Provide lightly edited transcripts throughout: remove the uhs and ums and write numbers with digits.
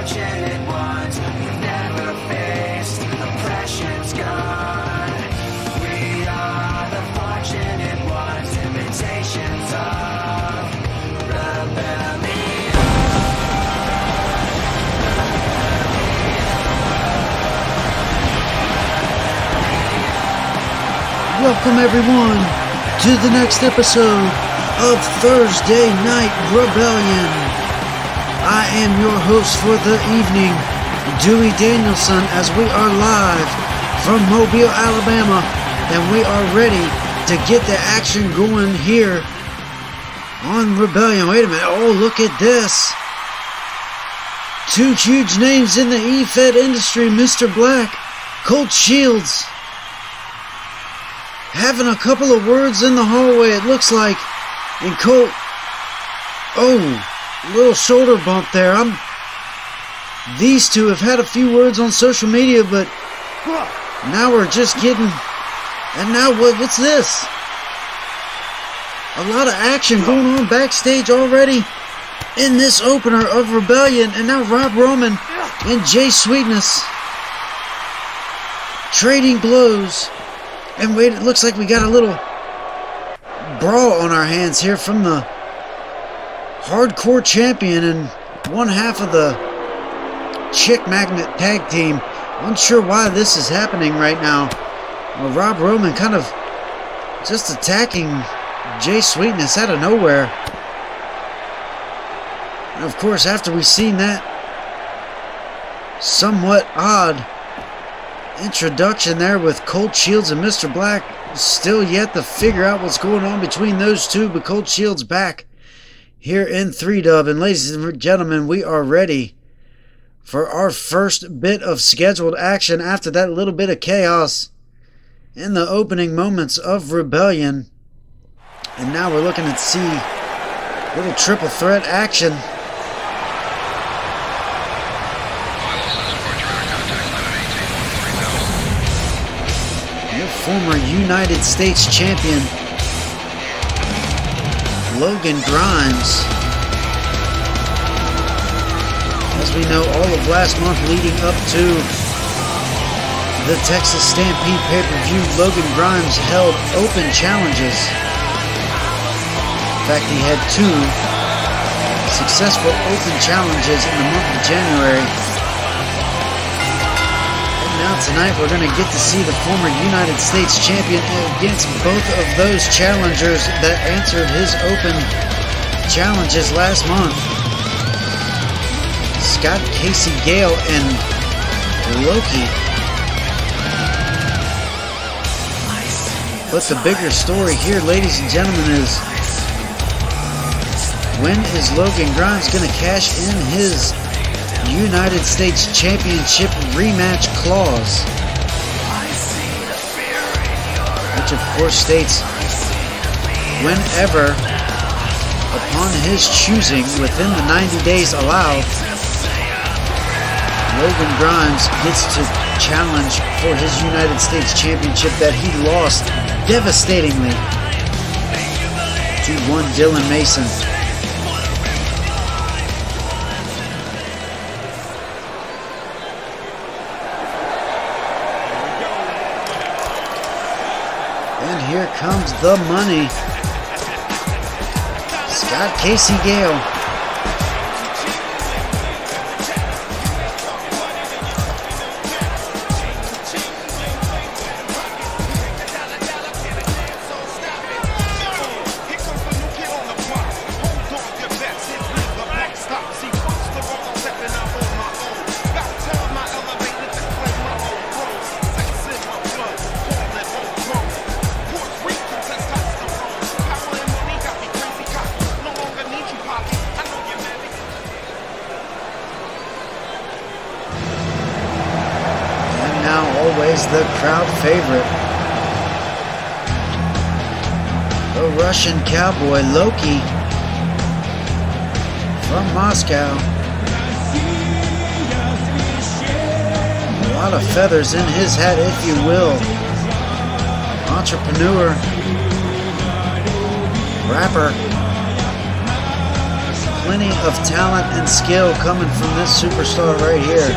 fortunate ones who've never faced oppression's gun. We are the fortunate ones, imitations of rebellion. Welcome everyone to the next episode of Thursday Night Rebellion. I am your host for the evening, Dewey Danielson, as we are live from Mobile, Alabama, and we are ready to get the action going here on Rebellion. Wait a minute, oh look at this. Two huge names in the E-Fed industry, Mr. Black, Colt Shields, having a couple of words in the hallway, it looks like. And Colt, oh, little shoulder bump there. These two have had a few words on social media, but now we're just getting, and now what's this? A lot of action going on backstage already in this opener of Rebellion, and now Rob Roman and Jay Sweetness trading blows. And wait, it looks like we got a little brawl on our hands here from the Hardcore Champion and one half of the Chick Magnet Tag Team. Unsure why this is happening right now. Well, Rob Roman kind of just attacking Jay Sweetness out of nowhere. And of course, after we've seen that somewhat odd introduction there with Colt Shields and Mr. Black, still yet to figure out what's going on between those two, but Colt Shields back here in 3-Dub. And ladies and gentlemen, we are ready for our first bit of scheduled action after that little bit of chaos in the opening moments of Rebellion. And now we're looking to see little triple threat action. Former United States Champion Logan Grimes, as we know, all of last month leading up to the Texas Stampede pay-per-view, Logan Grimes held open challenges. In fact, he had 2 successful open challenges in the month of January. Now tonight we're going to get to see the former United States Champion against both of those challengers that answered his open challenges last month. Scott Casey Gale and Loki. But the bigger story here, ladies and gentlemen, is when is Logan Grimes going to cash in his United States Championship rematch clause, which of course states whenever upon his choosing within the 90 days allowed, Logan Grimes gets to challenge for his United States Championship that he lost devastatingly to one Dylan Mason. Here comes the money. Scott Casey Gale. The crowd favorite, the Russian cowboy Loki from Moscow. A lot of feathers in his hat, if you will. Entrepreneur, rapper, plenty of talent and skill coming from this superstar right here.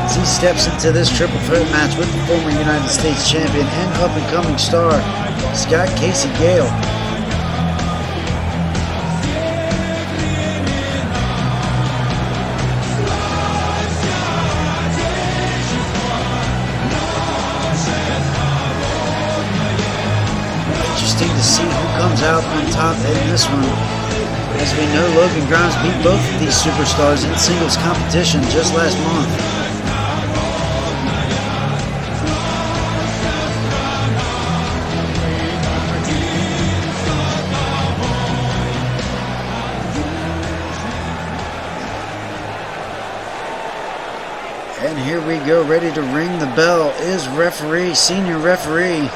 As he steps into this triple threat match with the former United States champion and up-and-coming star, Scott Casey Gale. Interesting to see who comes out on top in this one. As we know, Logan Grimes beat both of these superstars in singles competition just last month. And here we go, ready to ring the bell is referee, senior referee,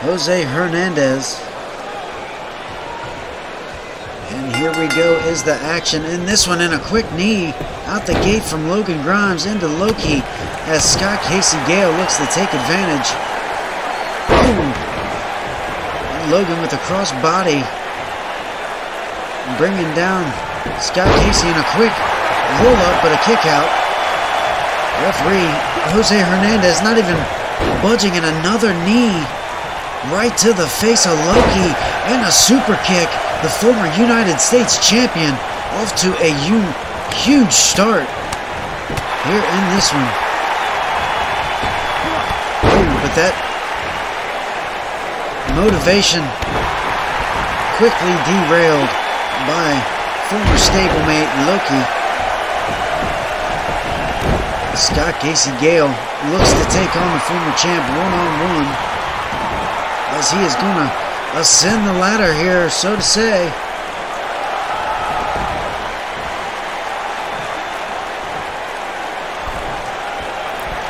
Jose Hernandez. And here we go is the action in this one, in a quick knee out the gate from Logan Grimes into Loki as Scott Casey Gale looks to take advantage. Boom! And Logan with a cross body, bringing down Scott Casey in a quick roll up, but a kick out. Referee Jose Hernandez not even budging, in another knee right to the face of Loki, and a super kick. The former United States champion off to a huge start here in this one. Ooh, but that motivation quickly derailed by former stablemate Loki. Scott Casey Gale looks to take on the former champ one-on-one, as he is going to ascend the ladder here, so to say.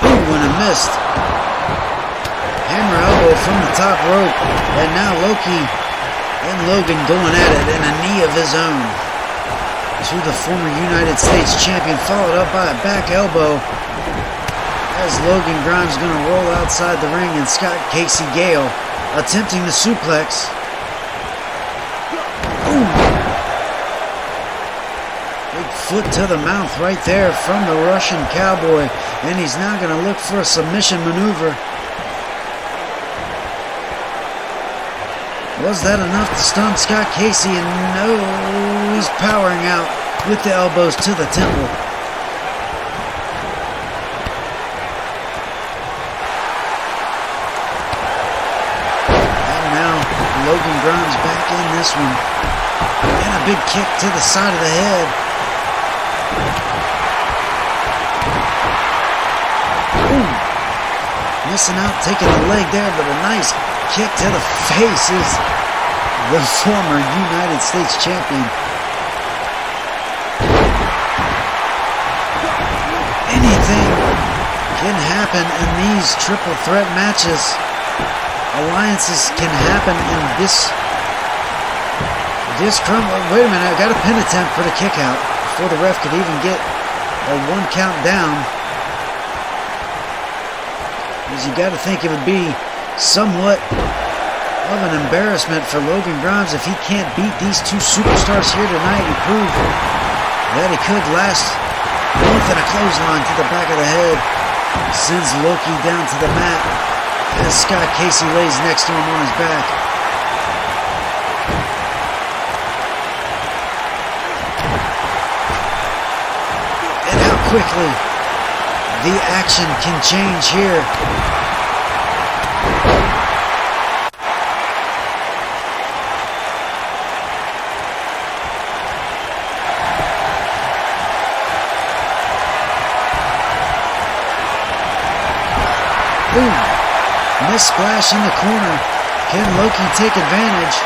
Ooh, and a missed. Hammer elbow from the top rope, and now Loki and Logan going at it in a knee of his own to the former United States champion, followed up by a back elbow as Logan Grimes going to roll outside the ring, and Scott Casey Gale attempting the suplex. Ooh. Big foot to the mouth right there from the Russian Cowboy, and he's now going to look for a submission maneuver. Was that enough to stun Scott Casey? And no, he's powering out with the elbows to the temple. And now Logan Grimes back in this one. And a big kick to the side of the head. Ooh. Missing out, taking the leg there, but a nice kick to the face is the former United States champion. Anything can happen in these triple threat matches. Alliances can happen in this crumble. Wait a minute, I got a pin attempt for the kick out before the ref could even get a 1 count down. Because you got to think it would be somewhat of an embarrassment for Logan Grimes if he can't beat these two superstars here tonight and prove that he could last both in a clothesline to the back of the head. Sends Loki down to the mat as Scott Casey lays next to him on his back. And how quickly the action can change here. Boom. Missed splash in the corner. Can Loki take advantage?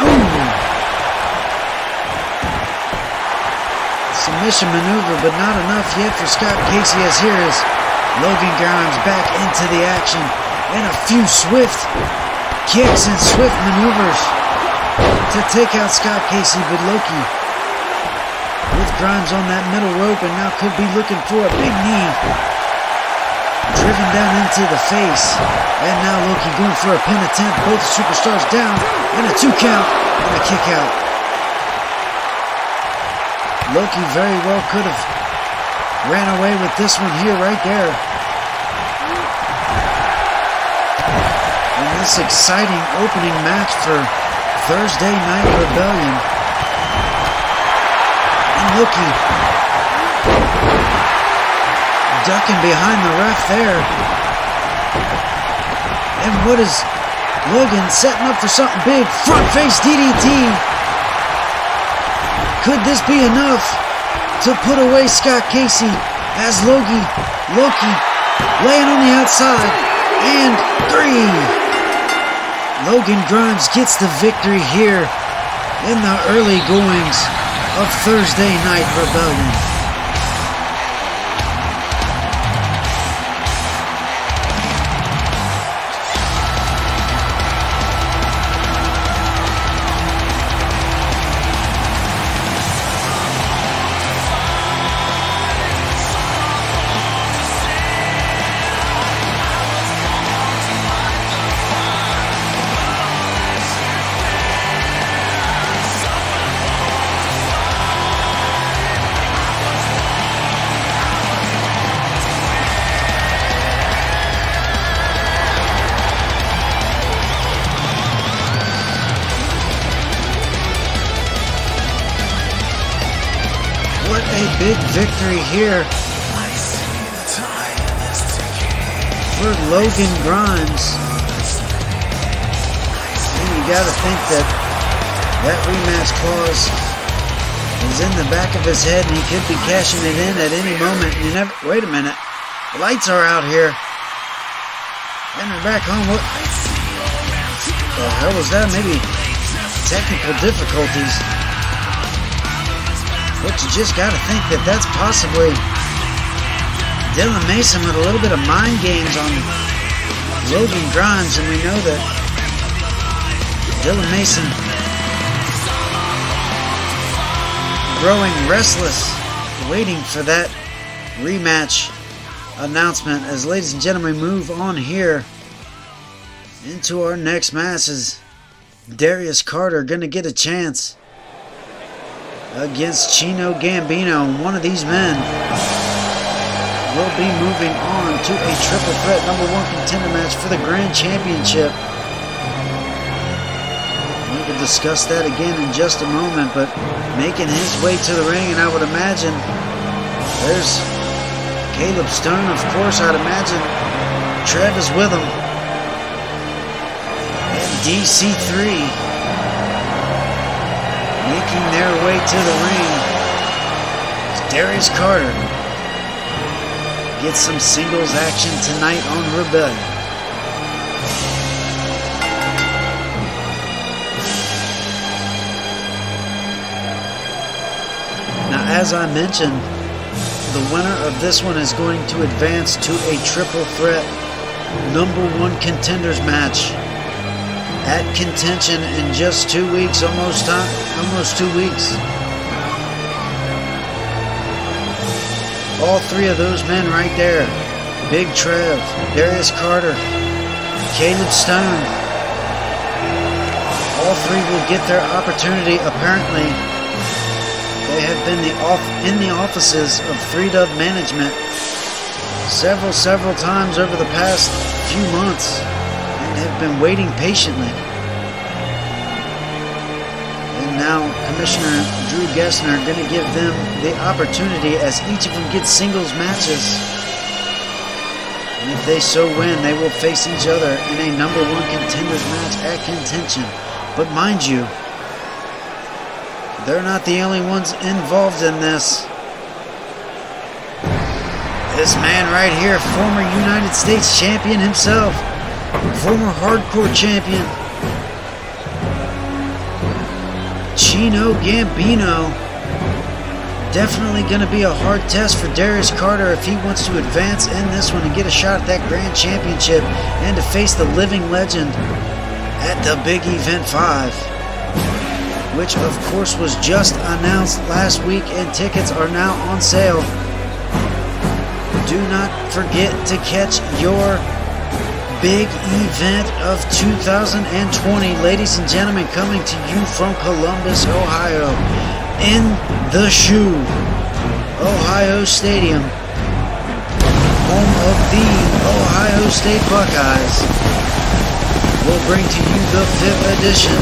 Ooh. Submission maneuver, but not enough yet for Scott Casey, as here is Logan Grimes back into the action. And a few swift kicks and swift maneuvers to take out Scott Casey, but Loki with Grimes on that middle rope, and now could be looking for a big knee. Driven down into the face, and now Loki going for a pin attempt. Both superstars down, and a 2 count. And a kick out. Loki very well could have ran away with this one here, right there. And this exciting opening match for Thursday Night Rebellion. And Loki ducking behind the ref there. And what is Logan setting up for something big? Front face DDT. Could this be enough to put away Scott Casey as Loki laying on the outside? And 3. Logan Grimes gets the victory here in the early goings of Thursday Night Rebellion. Big victory here for Logan Grimes. And you gotta think that rematch clause is in the back of his head and he could be cashing it in at any moment. You never, wait a minute, the lights are out here. And we're back home. What the hell was that? Maybe technical difficulties. But you just got to think that that's possibly Dylan Mason with a little bit of mind games on Logan Grimes. And we know that Dylan Mason growing restless, waiting for that rematch announcement. As ladies and gentlemen, we move on here into our next match. Is Darius Carter going to get a chance against Chino Gambino? One of these men will be moving on to a triple threat #1 contender match for the Grand Championship. We will discuss that again in just a moment, but making his way to the ring, and I would imagine there's Caleb Stone, of course. I'd imagine Trev is with him. And DC3 making their way to the ring. Darius Carter gets some singles action tonight on Rebellion. Now, as I mentioned, the winner of this one is going to advance to a triple threat #1 contenders match at Contention in just 2 weeks, almost 2 weeks. All 3 of those men right there, Big Trev, Darius Carter, Caleb Stone, all 3 will get their opportunity. Apparently, they have been in the offices of 3Dub Management several times over the past few months, have been waiting patiently. And now Commissioner Drew Gessner going to give them the opportunity as each of them gets singles matches. And if they so win, they will face each other in a #1 contenders match at Contention. But mind you, they're not the only ones involved in this. This man right here, former United States champion himself, former hardcore champion, Chino Gambino. Definitely going to be a hard test for Darius Carter if he wants to advance in this one and get a shot at that Grand Championship and to face the living legend at the Big Event 5, which of course was just announced last week and tickets are now on sale. Do not forget to catch your big event of 2020, ladies and gentlemen, coming to you from Columbus, Ohio, in the Shoe, Ohio Stadium, home of the Ohio State Buckeyes. We'll bring to you the 5th edition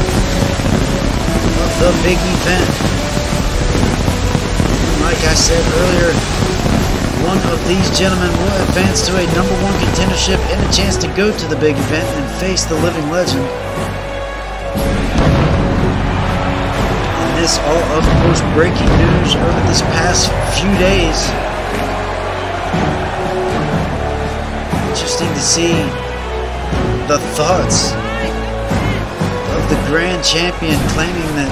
of the big event. Like I said earlier, one of these gentlemen will advance to a #1 contendership and a chance to go to the big event and face the living legend. And this all, of course, breaking news over this past few days. Interesting to see the thoughts of the grand champion claiming that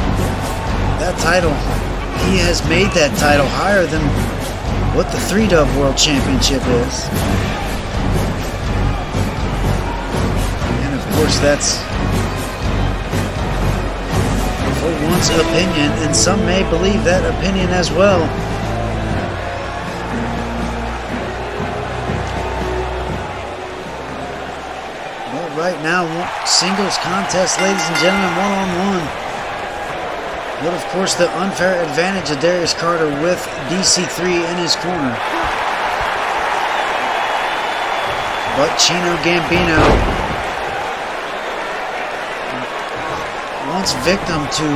that title, he has made that title higher than what the 3-Dub World Championship is. And of course that's for one's opinion, and some may believe that opinion as well. But right now, singles contest, ladies and gentlemen, one-on-one. But of course, the unfair advantage of Darius Carter with DC3 in his corner. But Chino Gambino, once victim to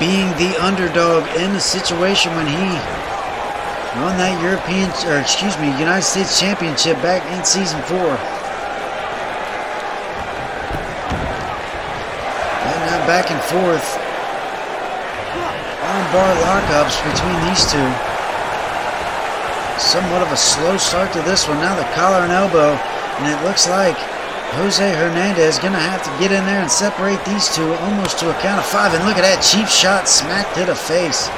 being the underdog in a situation when he won that United States Championship back in Season 4. And now back and forth. Armbar lockups between these two. Somewhat of a slow start to this one. Now the collar and elbow, and it looks like Jose Hernandez is going to have to get in there and separate these two almost to a count of 5. And look at that cheap shot smacked to the face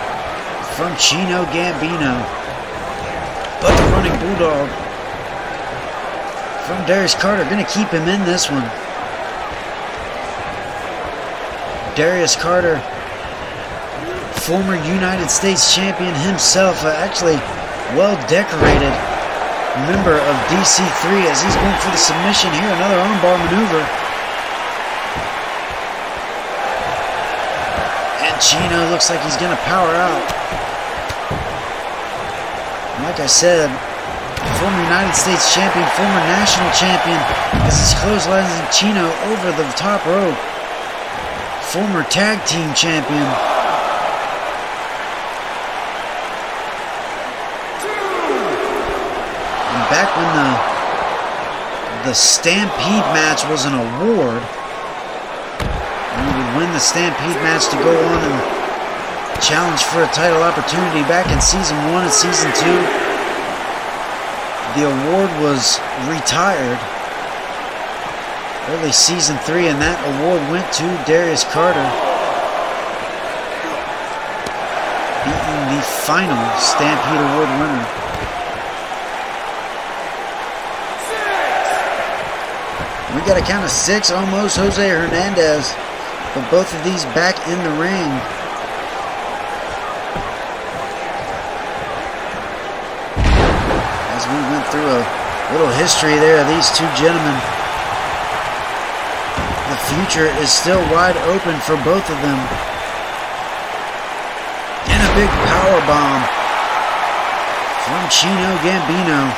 from Chino Gambino. But the running bulldog from Darius Carter going to keep him in this one. Darius Carter, former United States champion himself, actually well-decorated member of DC3 as he's going for the submission here. Another armbar maneuver. And Chino looks like he's going to power out. Like I said, former United States champion, former national champion, as he's clotheslining Chino over the top rope. Former tag team champion. Back when the Stampede match was an award, and you would win the Stampede match to go on and challenge for a title opportunity back in Season 1 and Season 2. The award was retired early Season 3, and that award went to Darius Carter, beating the final Stampede Award winner. We got a count of 6 almost. Jose Hernandez, but both of these back in the ring. As we went through a little history there of these two gentlemen, the future is still wide open for both of them. And a big power bomb from Chino Gambino.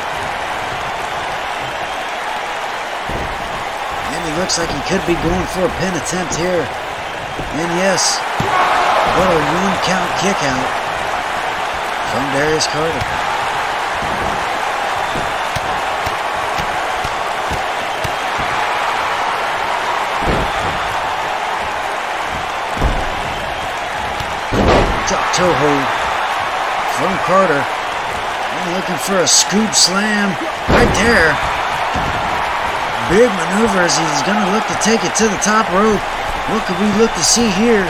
It looks like he could be going for a pin attempt here. And yes, what a 1-count kick out from Darius Carter. Drop toe hold from Carter. And looking for a scoop slam right there. Big maneuver as he's going to look to take it to the top rope. What could we look to see here?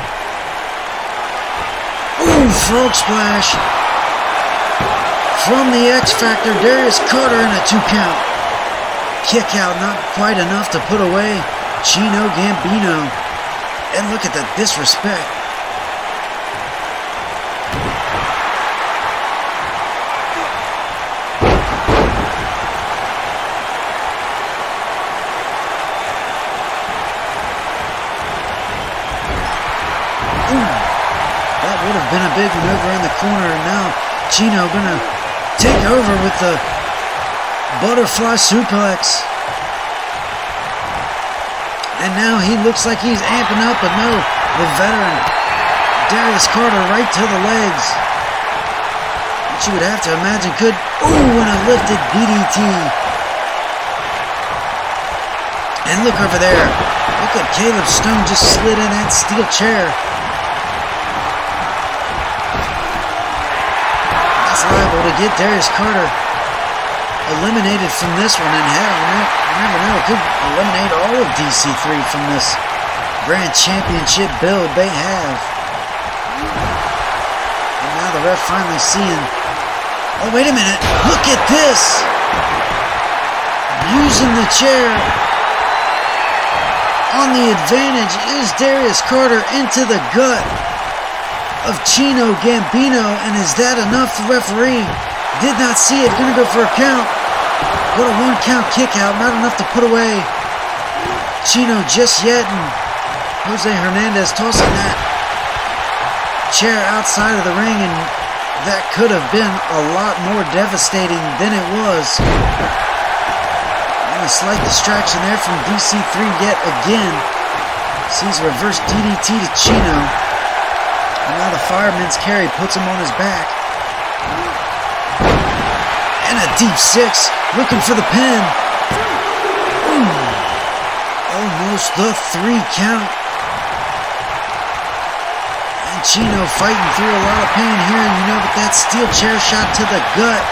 Ooh, frog splash from the X Factor, Darius Carter, in a 2-count. Kick out, not quite enough to put away Chino Gambino. And look at the disrespect. would have been a big maneuver in the corner, and now Chino gonna take over with the butterfly suplex. And now he looks like he's amping up, but no, the veteran Darius Carter right to the legs. Which you would have to imagine could, and a lifted DDT. And look over there. Look at Caleb Stone just slid in that steel chair. That's liable to get Darius Carter eliminated from this one. And hell, you never know, it could eliminate all of DC3 from this Grand Championship build they have. And now the ref finally seeing, oh, wait a minute, look at this! Using the chair on the advantage is Darius Carter into the gut of Chino Gambino, and is that enough? The referee did not see it, gonna go for a count. Go to 1 count kick out, not enough to put away Chino just yet, and Jose Hernandez tossing that chair outside of the ring, and that could have been a lot more devastating than it was. And a slight distraction there from DC3 yet again. Sees a reverse DDT to Chino. And now the fireman's carry puts him on his back. And a deep 6, looking for the pin. Almost the 3 count. And Chino fighting through a lot of pain here, and you know, with that steel chair shot to the gut,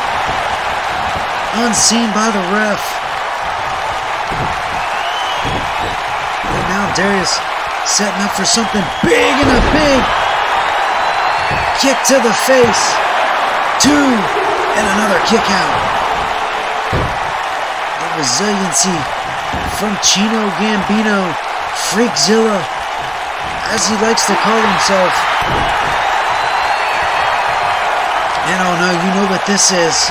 unseen by the ref. And now Darius setting up for something big, and a big kick to the face. 2, and another kick out. The resiliency from Chino Gambino, Freakzilla, as he likes to call himself. And oh no, you know what this is.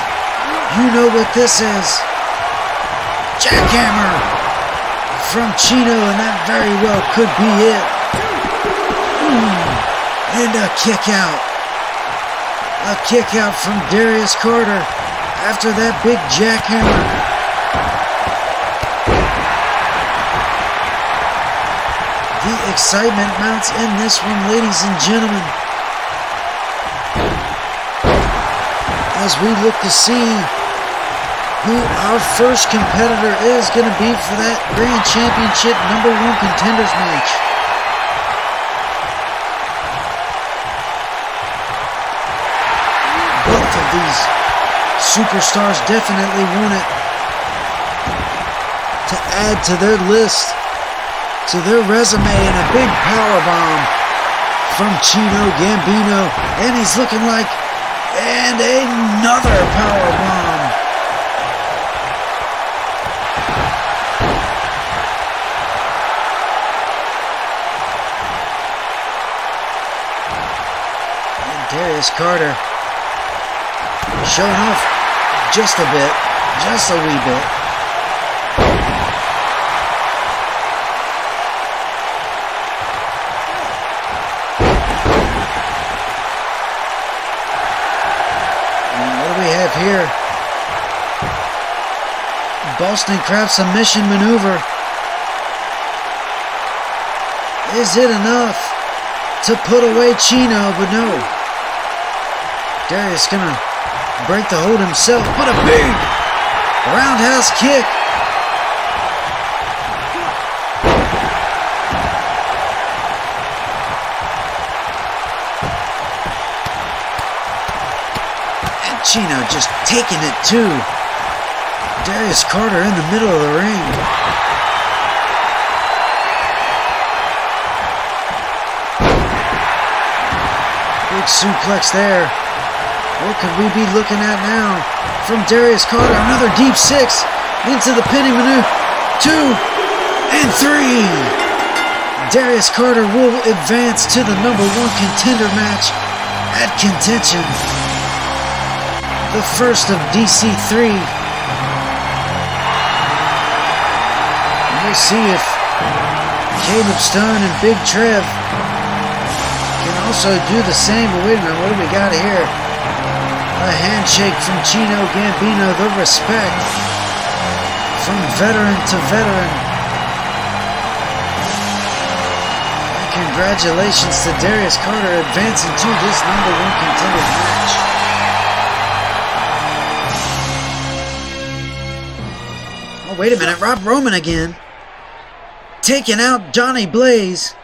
You know what this is. Jackhammer from Chino, and that very well could be it. And a kick out. A kick out from Darius Carter after that big jackhammer. The excitement mounts in this one, ladies and gentlemen, as we look to see who our first competitor is going to be for that Grand Championship #1 Contenders match. Both of these superstars definitely want it to add to their list, to their resume, and a big powerbomb from Chino Gambino, and he's looking like, and another powerbomb. And Darius Carter showing off just a bit, just a wee bit. Here, Boston Crab submission maneuver. Is it enough to put away Chino? But no. Darius gonna break the hold himself. Put a big roundhouse kick. Chino just taking it too. Darius Carter in the middle of the ring. Big suplex there. What could we be looking at now from Darius Carter? Another deep 6 into the pinning maneuver. 2 and 3. Darius Carter will advance to the #1 contender match at Contention. The first of DC3. And we'll see if Caleb Stone and Big Trev can also do the same. But wait a minute, what do we got here? A handshake from Chino, Gambino, the respect from veteran to veteran. And congratulations to Darius Carter advancing to this #1 contender match. Oh, wait a minute, Rob Roman again. Taking out Johnny Blaze.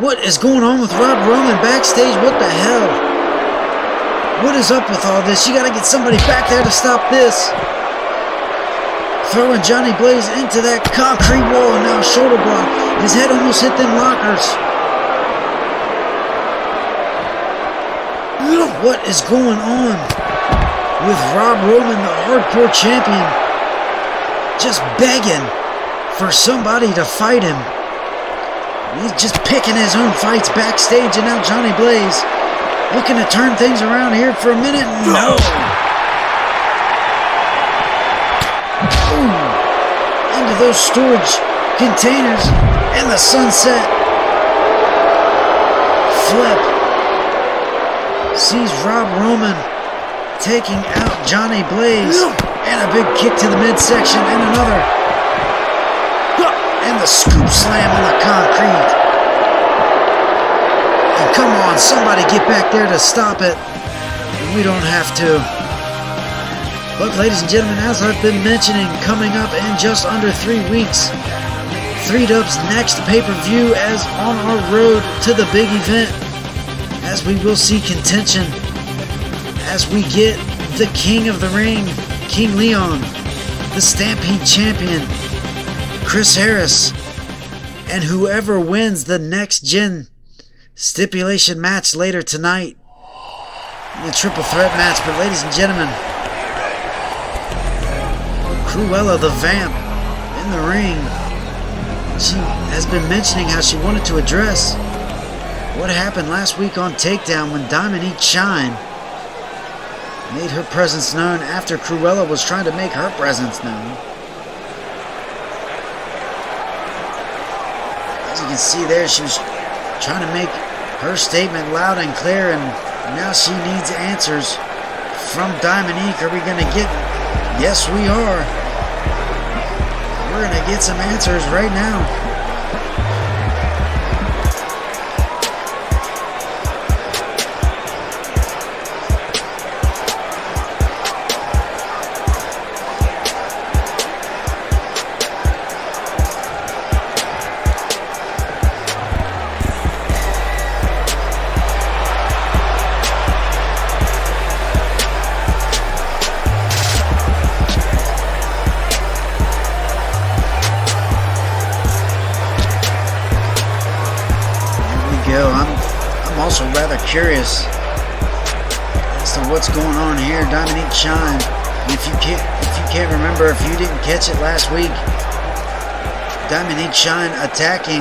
What is going on with Rob Roman backstage? What the hell? What is up with all this? You gotta get somebody back there to stop this. Throwing Johnny Blaze into that concrete wall and now shoulder block. His head almost hit them lockers. What is going on with Rob Roman, the hardcore champion, just begging for somebody to fight him? He's just picking his own fights backstage, and now Johnny Blaze looking to turn things around here for a minute. No! Boom! Into those storage containers and the sunset flip. Sees Rob Roman taking out Johnny Blaze, and a big kick to the midsection, and another. And the scoop slam on the concrete. And come on, somebody get back there to stop it. And we don't have to. But ladies and gentlemen, as I've been mentioning, coming up in just under 3 weeks, 3Dub's next pay-per-view as on our road to the big event. As we will see contention. As we get the King of the Ring, King Leon, the Stampede Champion, Chris Harris, and whoever wins the next gen stipulation match later tonight. The triple threat match. But ladies and gentlemen, Cruella the Vamp in the ring. She has been mentioning how she wanted to address what happened last week on Takedown when Diamond Eat Shine made her presence known after Cruella was trying to make her presence known. As you can see there, she was trying to make her statement loud and clear, and now she needs answers from Dominique. Are we going to get... Yes, we are. We're going to get some answers right now. Curious as to what's going on here. Dominique Shine. If you can't remember, if you didn't catch it last week, Dominique Shine attacking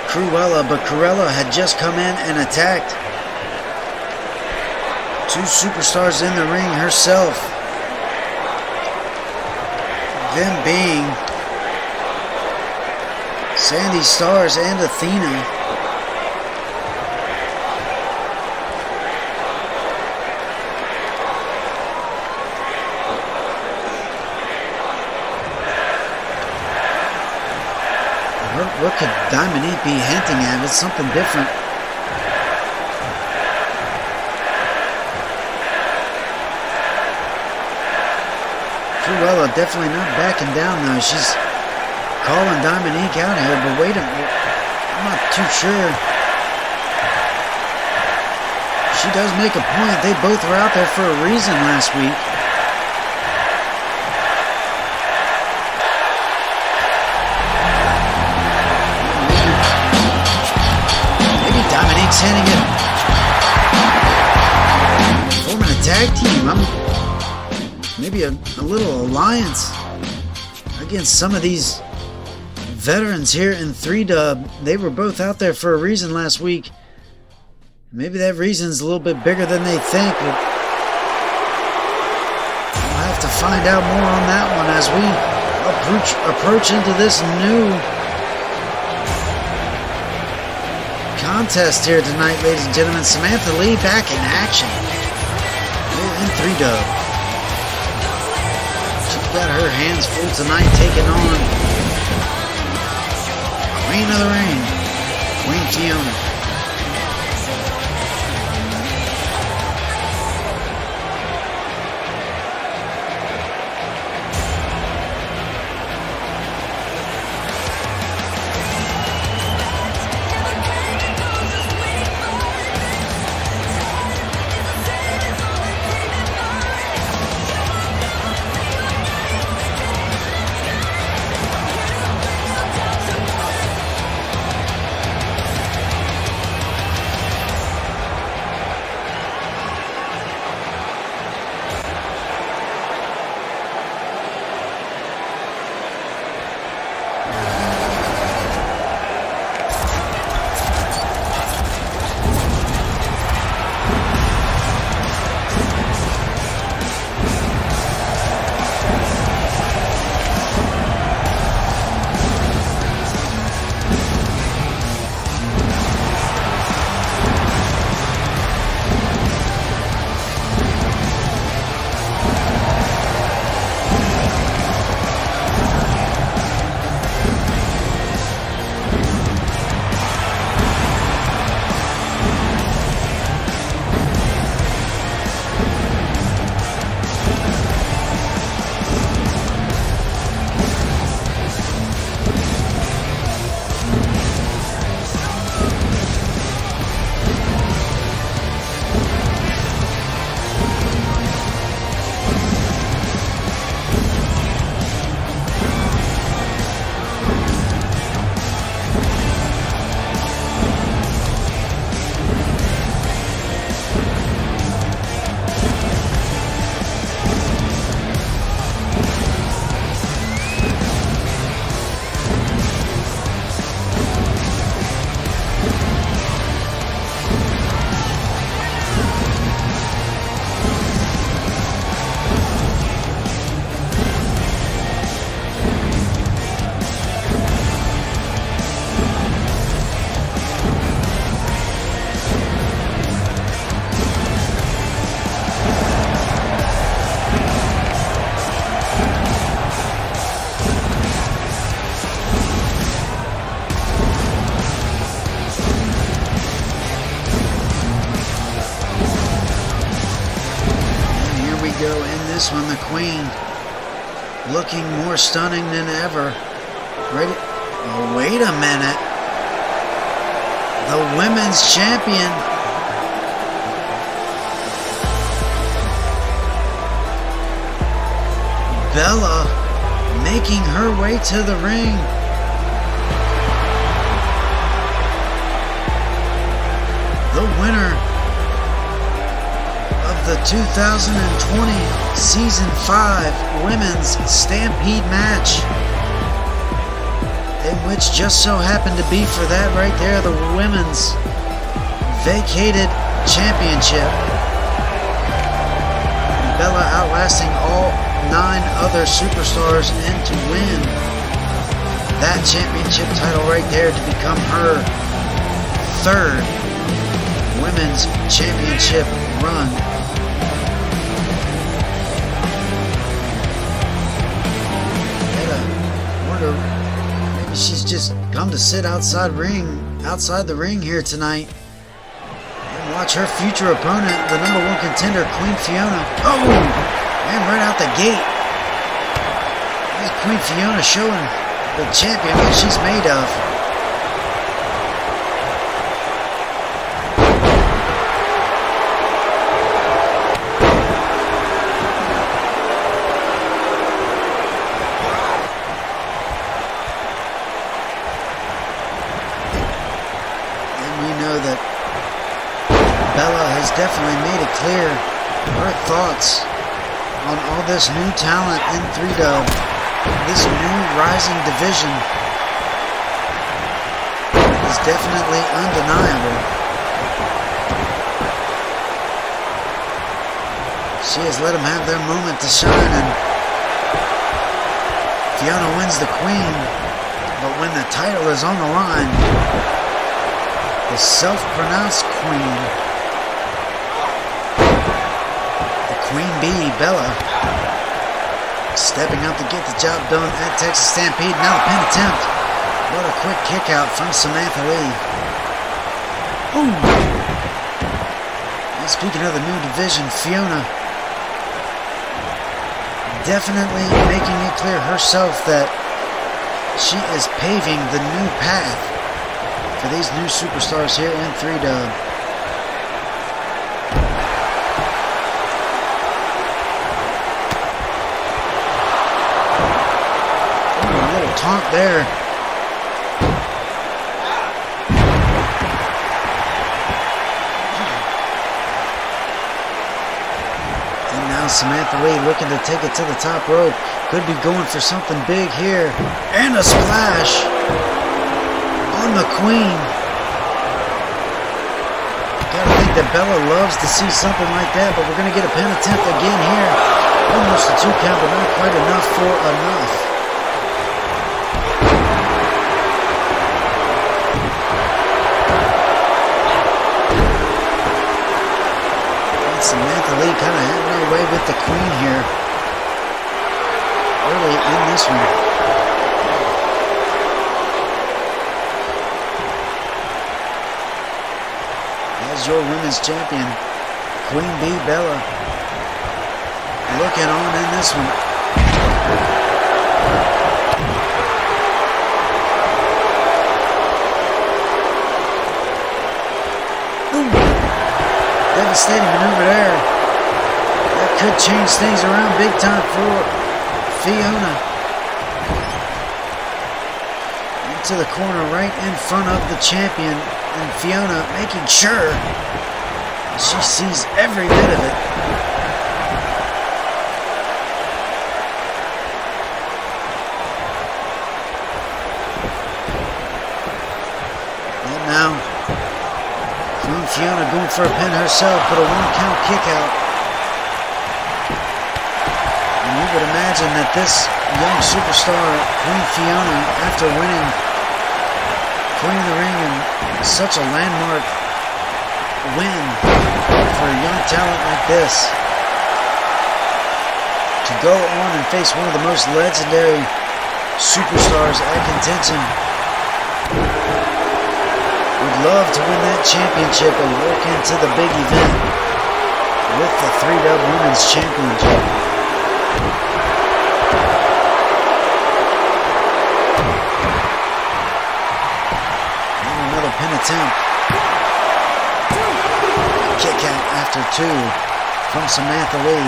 Cruella, but Cruella had just come in and attacked 2 superstars in the ring herself. Them being Sandy Stars and Athena. What could Dominique be hinting at? It's something different. Cruella definitely not backing down though. She's calling Dominique out here, but wait a minute. I'm not too sure. She does make a point. They both were out there for a reason last week. Handing it. Forming a tag team. Maybe a little alliance against some of these veterans here in 3Dub. They were both out there for a reason last week. Maybe that reason's a little bit bigger than they think. But we'll have to find out more on that one as we approach into this new contest here tonight, ladies and gentlemen. Samantha Lee back in action. In 3-dub. She's got her hands full tonight, taking on Queen of the Ring, Queen Fiona. This one, the Queen, looking more stunning than ever. Ready? Oh, wait a minute. The women's champion. Bella making her way to the ring. The winner the 2020 Season 5 Women's Stampede match, in which just so happened to be for that right there, the Women's vacated championship. Bella outlasting all 9 other superstars and to win that championship title right there to become her 3rd Women's Championship run. Maybe she's just come to sit outside the ring here tonight and watch her future opponent, the #1 contender, Queen Fiona. Oh, and right out the gate, this Queen Fiona showing the champion what she's made of. Definitely made it clear her thoughts on all this new talent in 3-dub, this new rising division is definitely undeniable. She has let them have their moment to shine, and Fiona wins the Queen, but when the title is on the line, the self-pronounced queen, the Queen Bee, Bella, stepping up to get the job done at Texas Stampede. Now the pin attempt. What a quick kick out from Samantha Lee. Ooh. And speaking of the new division, Fiona definitely making it clear herself that she is paving the new path for these new superstars here in 3-Dub. Ooh, a little taunt there. Samantha Lee looking to take it to the top rope. Could be going for something big here. And a splash on the Queen. Gotta think that Bella loves to see something like that, but we're going to get a pin attempt again here. Almost a 2 count, but not quite enough for enough. Samantha Lee kind of having her way with the Queen here early in this one. As your women's champion, Queen Bee Bella, looking on in this one. Devastating maneuver there. That could change things around big time for Fiona. Into the corner right in front of the champion. And Fiona making sure she sees every bit of it. And now Fiona going for a pin herself, but a 1 count kick out. And you would imagine that this young superstar, Queen Fiona, after winning Queen of the Ring and such a landmark win for a young talent like this, to go on and face one of the most legendary superstars at contention, would love to win that championship and walk into the big event with the 3-Dub Women's Championship. And another pin attempt. Kick out after 2 from Samantha Lee,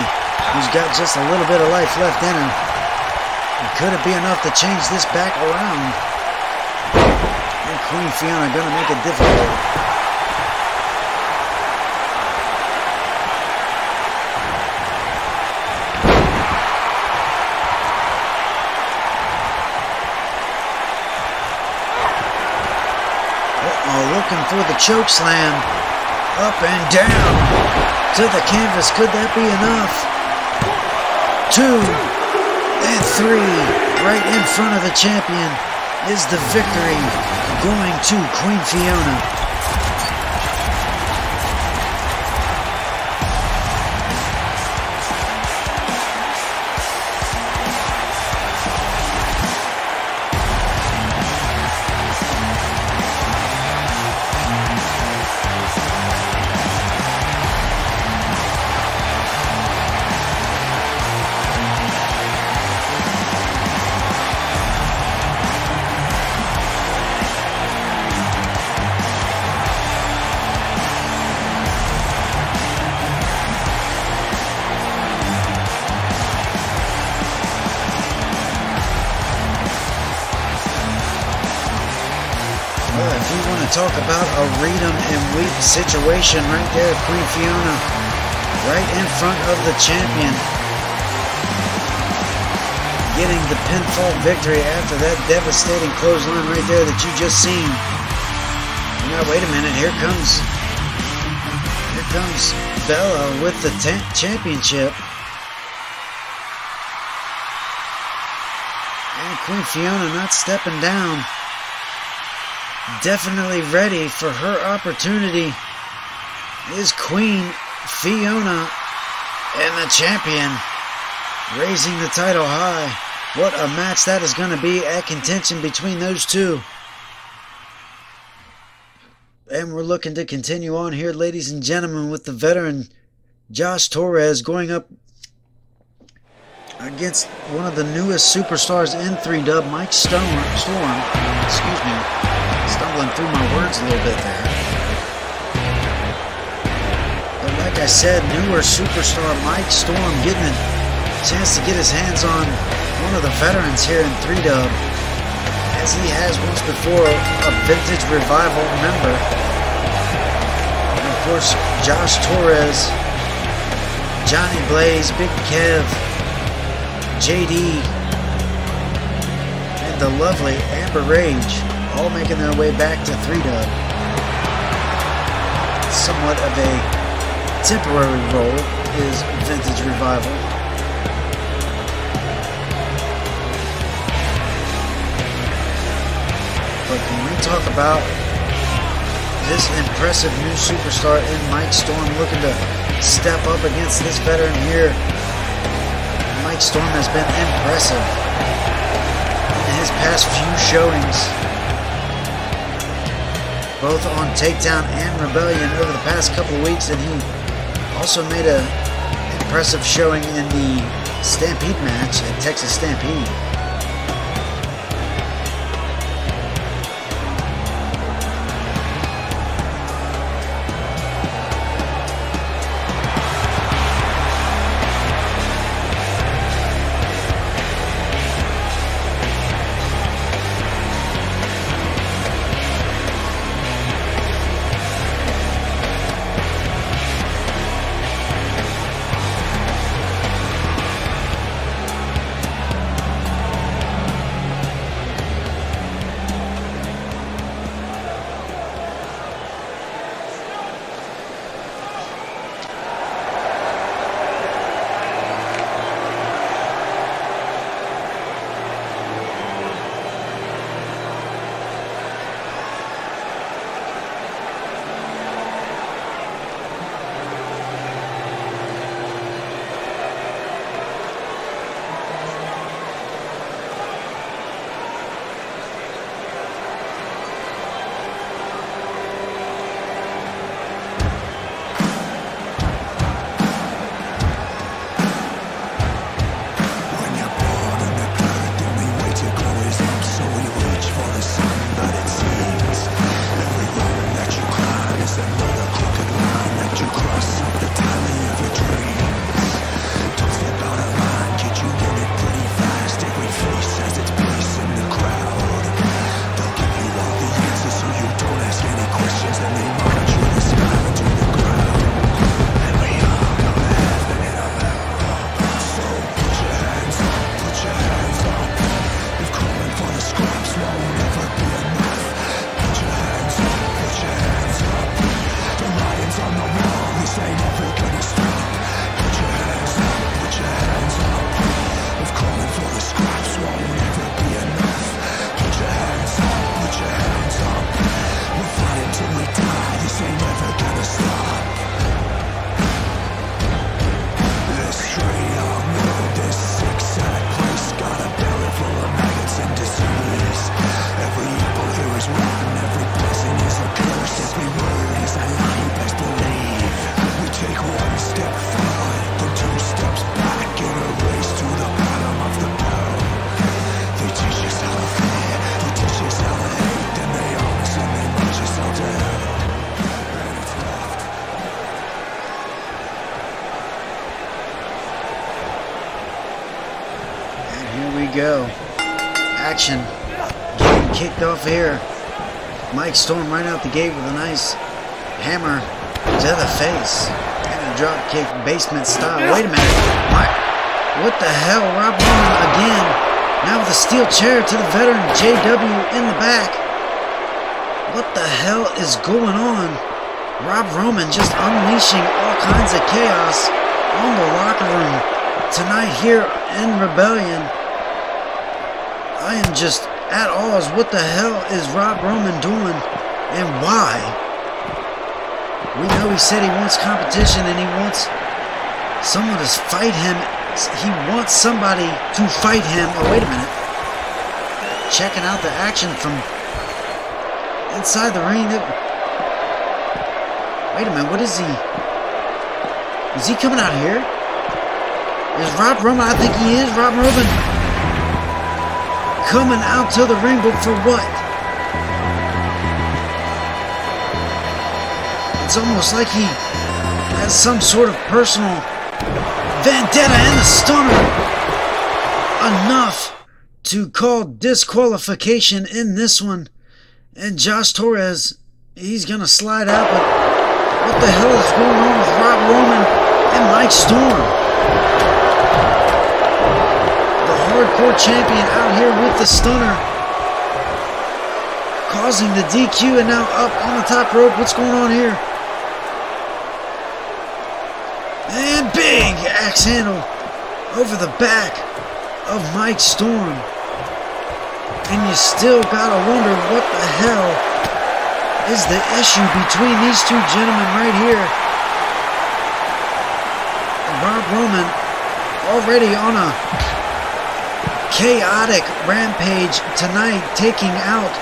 who's got just a little bit of life left in her. And could it be enough to change this back around? Queen Fiona gonna make it difficult. Looking for the choke slam. Up and down to the canvas. Could that be enough? 2 and 3 right in front of the champion. Is the victory going to Queen Fiona? Talk about a read 'em and weep situation right there. Queen Fiona right in front of the champion, getting the pinfall victory after that devastating clothesline right there that you just seen. Now wait a minute, here comes Bella with the championship, and Queen Fiona not stepping down. definitely ready for her opportunity is Queen Fiona, and the champion raising the title high. What a match that is going to be at contention between those two. And we're looking to continue on here, ladies and gentlemen, with the veteran Josh Torres going up against one of the newest superstars in 3-Dub, Mike Storm. Excuse me, stumbling through my words a little bit there. But like I said, newer superstar Mike Storm getting a chance to get his hands on one of the veterans here in 3-Dub, as he has once before, a Vintage Revival member. And of course, Josh Torres, Johnny Blaze, Big Kev, JD, and the lovely Amber Rage, all making their way back to 3-Dub. Somewhat of a temporary role is Vintage Revival. But when we talk about this impressive new superstar in Mike Storm looking to step up against this veteran here, Mike Storm has been impressive in his past few showings, both on Takedown and Rebellion over the past couple of weeks, and he also made an impressive showing in the Stampede match at Texas Stampede. Go. Action getting kicked off here. Mike Storm right out the gate with a nice hammer to the face and a drop kick basement style. Wait a minute. What the hell? Rob Roman again. Now with a steel chair to the veteran JW in the back. What the hell is going on? Rob Roman just unleashing all kinds of chaos on the locker room tonight here in Rebellion. I am just at all is what the hell is Rob Roman doing and why? We know he said he wants competition and he wants someone to fight him. He wants somebody to fight him. Oh, wait a minute. Checking out the action from inside the ring. Wait a minute, what is he? Is he coming out here? Is Rob Roman? I think he is. Rob Roman coming out to the ring, but for what? It's almost like he has some sort of personal vendetta and a stunner. Enough to call disqualification in this one. And Josh Torres, he's going to slide out, but what the hell is going on with Rob Roman and Mike Storm? The hardcore champion out here with the stunner, causing the DQ, and now up on the top rope. What's going on here? And big axe handle over the back of Mike Storm. And you still gotta wonder what the hell is the issue between these two gentlemen right here. Rob Roman already on a chaotic rampage tonight, taking out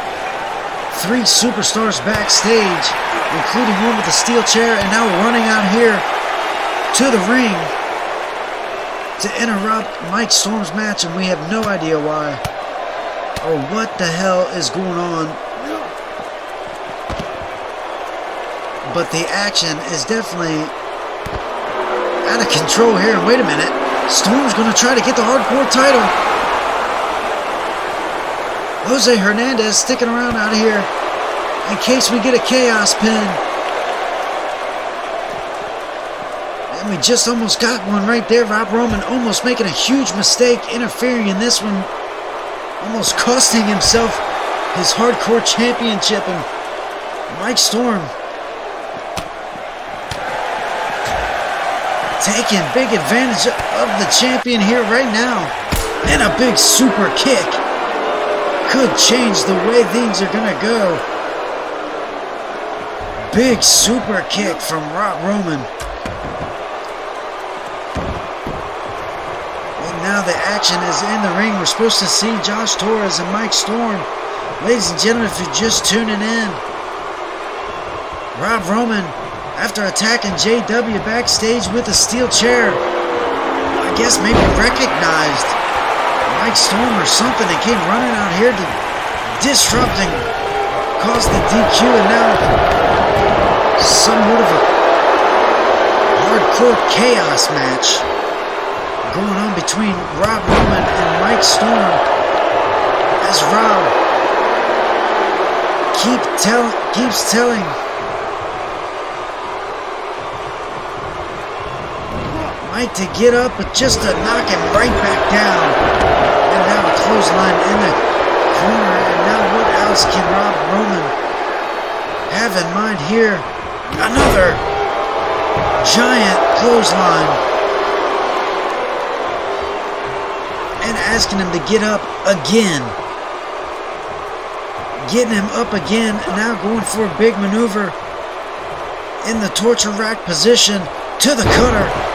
3 superstars backstage, including one with a steel chair, and now running out here to the ring to interrupt Mike Storm's match, and we have no idea why or what the hell is going on. But the action is definitely out of control here. And wait a minute, Storm's going to try to get the hardcore title. Jose Hernandez sticking around out here in case we get a chaos pin. And we just almost got one right there. Rob Roman almost making a huge mistake, interfering in this one, almost costing himself his hardcore championship. And Mike Storm taking big advantage of the champion here right now. And a big super kick could change the way things are going to go. Big super kick from Rob Roman. And now the action is in the ring. We're supposed to see Josh Torres and Mike Storm. Ladies and gentlemen, if you're just tuning in, Rob Roman, after attacking JW backstage with a steel chair, I guess maybe recognized Mike Storm or something and came running out here to disrupting, caused the DQ, and now somewhat of a hardcore chaos match going on between Rob Roman and Mike Storm, as Rob keeps telling Mike to get up, but just to knock him right back down. And now a clothesline in the corner. And now what else can Rob Roman have in mind here? Another giant clothesline. And asking him to get up again. Getting him up again. And now going for a big maneuver in the torture rack position to the cutter.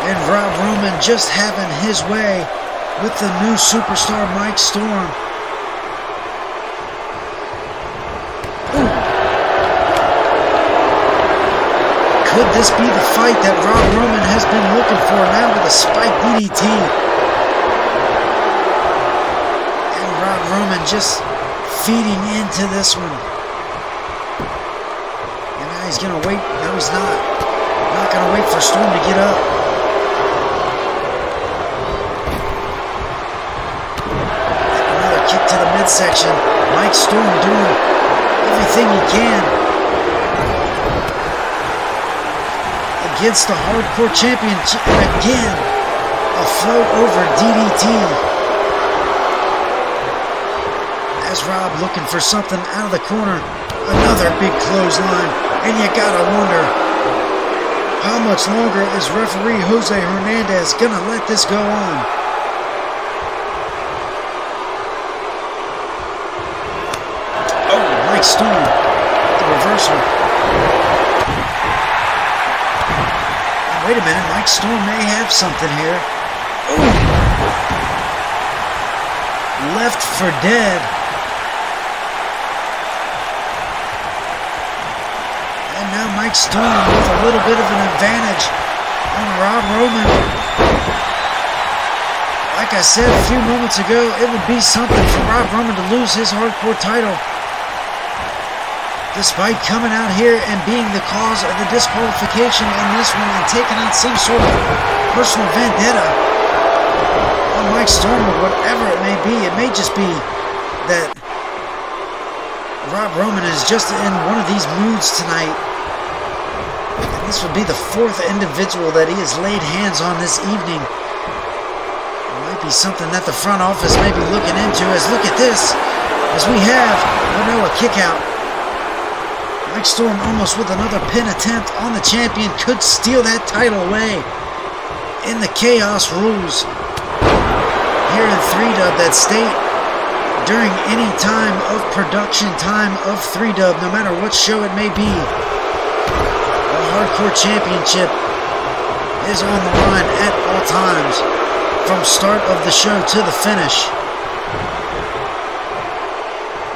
And Rob Roman just having his way with the new superstar Mike Storm. Ooh. Could this be the fight that Rob Roman has been looking for now with a spike DDT? And Rob Roman just feeding into this one. And now he's going to wait. No, he's not. Not going to wait for Storm to get up. To the midsection. Mike Storm doing everything he can against the hardcore champion. And again, a float over DDT. As Rob looking for something out of the corner. Another big clothesline. And you gotta wonder, how much longer is referee Jose Hernandez gonna let this go on? Storm. The reversal. Wait a minute, Mike Storm may have something here. Ooh. Left for dead. And now Mike Storm with a little bit of an advantage on Rob Roman. Like I said a few moments ago, it would be something for Rob Roman to lose his hardcore title. Despite coming out here and being the cause of the disqualification in this one and taking out some sort of personal vendetta on Mike Storm or whatever it may be. It may just be that Rob Roman is just in one of these moods tonight. And this would be the fourth individual that he has laid hands on this evening. It might be something that the front office may be looking into as look at this. As we have, oh no, a kick out. Mike Storm almost with another pin attempt on the champion could steal that title away in the Chaos rules here in 3-Dub that state during any time of production time of 3-Dub, no matter what show it may be, the Hardcore Championship is on the line at all times from start of the show to the finish.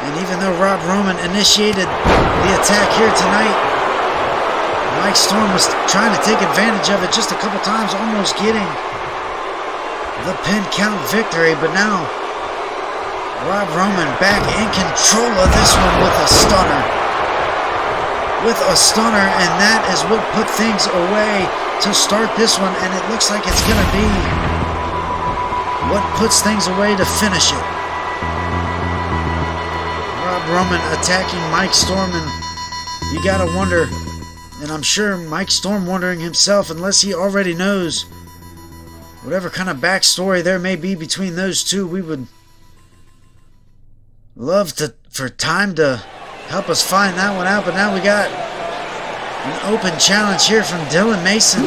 And even though Rob Roman initiated the attack here tonight, Mike Storm was trying to take advantage of it just a couple times, almost getting the pin count victory. But now, Rob Roman back in control of this one with a stunner. And that is what put things away to start this one. And it looks like it's going to be what puts things away to finish it. Roman attacking Mike Storm, and you gotta wonder, and I'm sure Mike Storm wondering himself, unless he already knows whatever kind of backstory there may be between those two. We would love for time to help us find that one out, but now we got an open challenge here from Dylan Mason.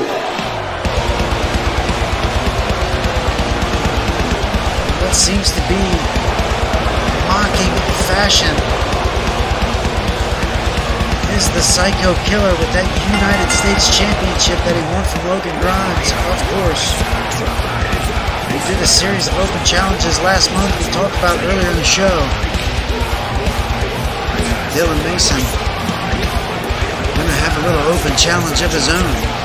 What seems to be mocking fashion is the Psycho Killer with that United States Championship that he won from Logan Grimes, of course. We did a series of open challenges last month we talked about earlier in the show. Dylan Mason gonna have a little open challenge of his own.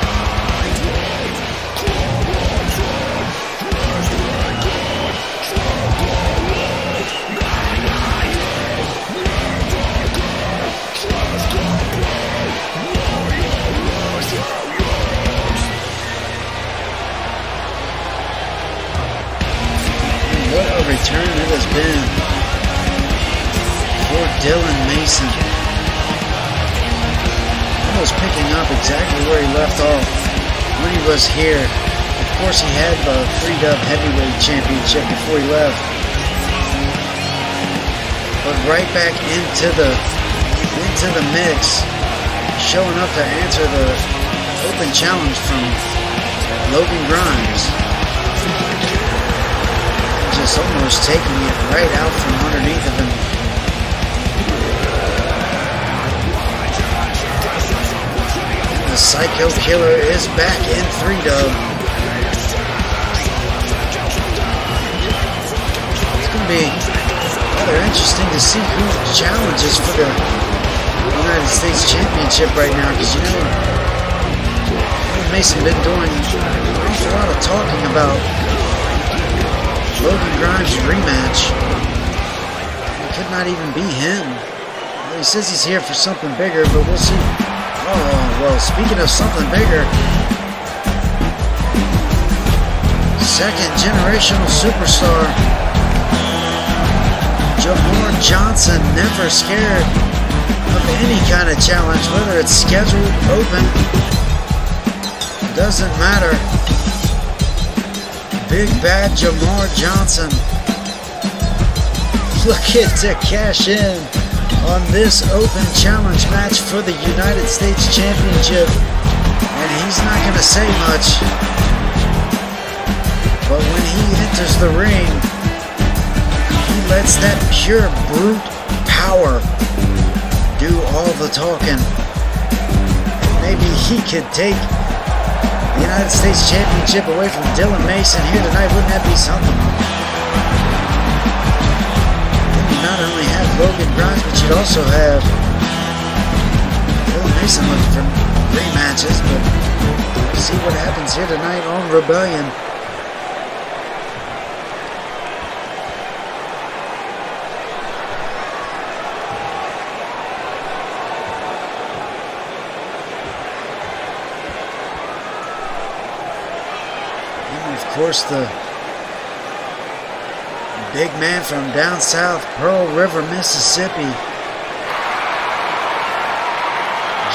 Return it has been for Dylan Mason. Almost picking up exactly where he left off when he was here. Of course, he had the 3-Dub Heavyweight Championship before he left. But right back into the mix, showing up to answer the open challenge from Logan Grimes. Just almost taking it right out from underneath of him. The Psycho Killer is back in 3-Dub. It's going to be rather interesting to see who challenges for the United States Championship right now, because you know, Mason been doing an awful lot of talking about Logan Grimes' rematch. It could not even be him. Well, he says he's here for something bigger, but we'll see. Oh, well, speaking of something bigger, second generational superstar Jamar Johnson, never scared of any kind of challenge, whether it's scheduled, open, doesn't matter. Big bad Jamar Johnson looking to cash in on this open challenge match for the United States Championship. And he's not going to say much. But when he enters the ring, he lets that pure brute power do all the talking. Maybe he could take the United States Championship away from Dylan Mason here tonight. Wouldn't that be something? Then you not only have Logan Grimes, but you'd also have Dylan Mason looking for rematches. But we'll see what happens here tonight on Rebellion. Of course, the big man from down south, Pearl River, Mississippi,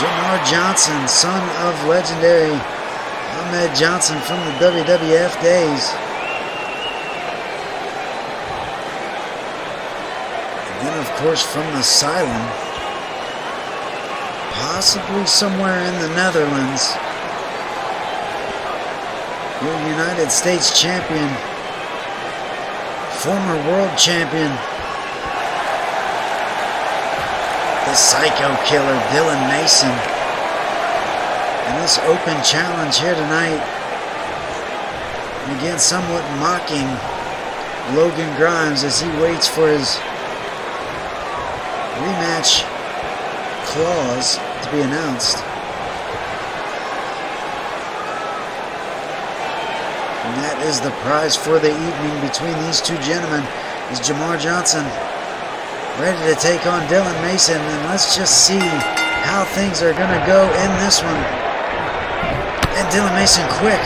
Jamar Johnson, son of legendary Ahmed Johnson from the WWF days. And then, of course, from the Asylum, possibly somewhere in the Netherlands, your United States champion, former world champion, the Psycho Killer, Dylan Mason. And this open challenge here tonight, again somewhat mocking Logan Grimes as he waits for his rematch clause to be announced. And that is the prize for the evening between these two gentlemen. Is Jamar Johnson ready to take on Dylan Mason? And let's just see how things are going to go in this one. And Dylan Mason quick.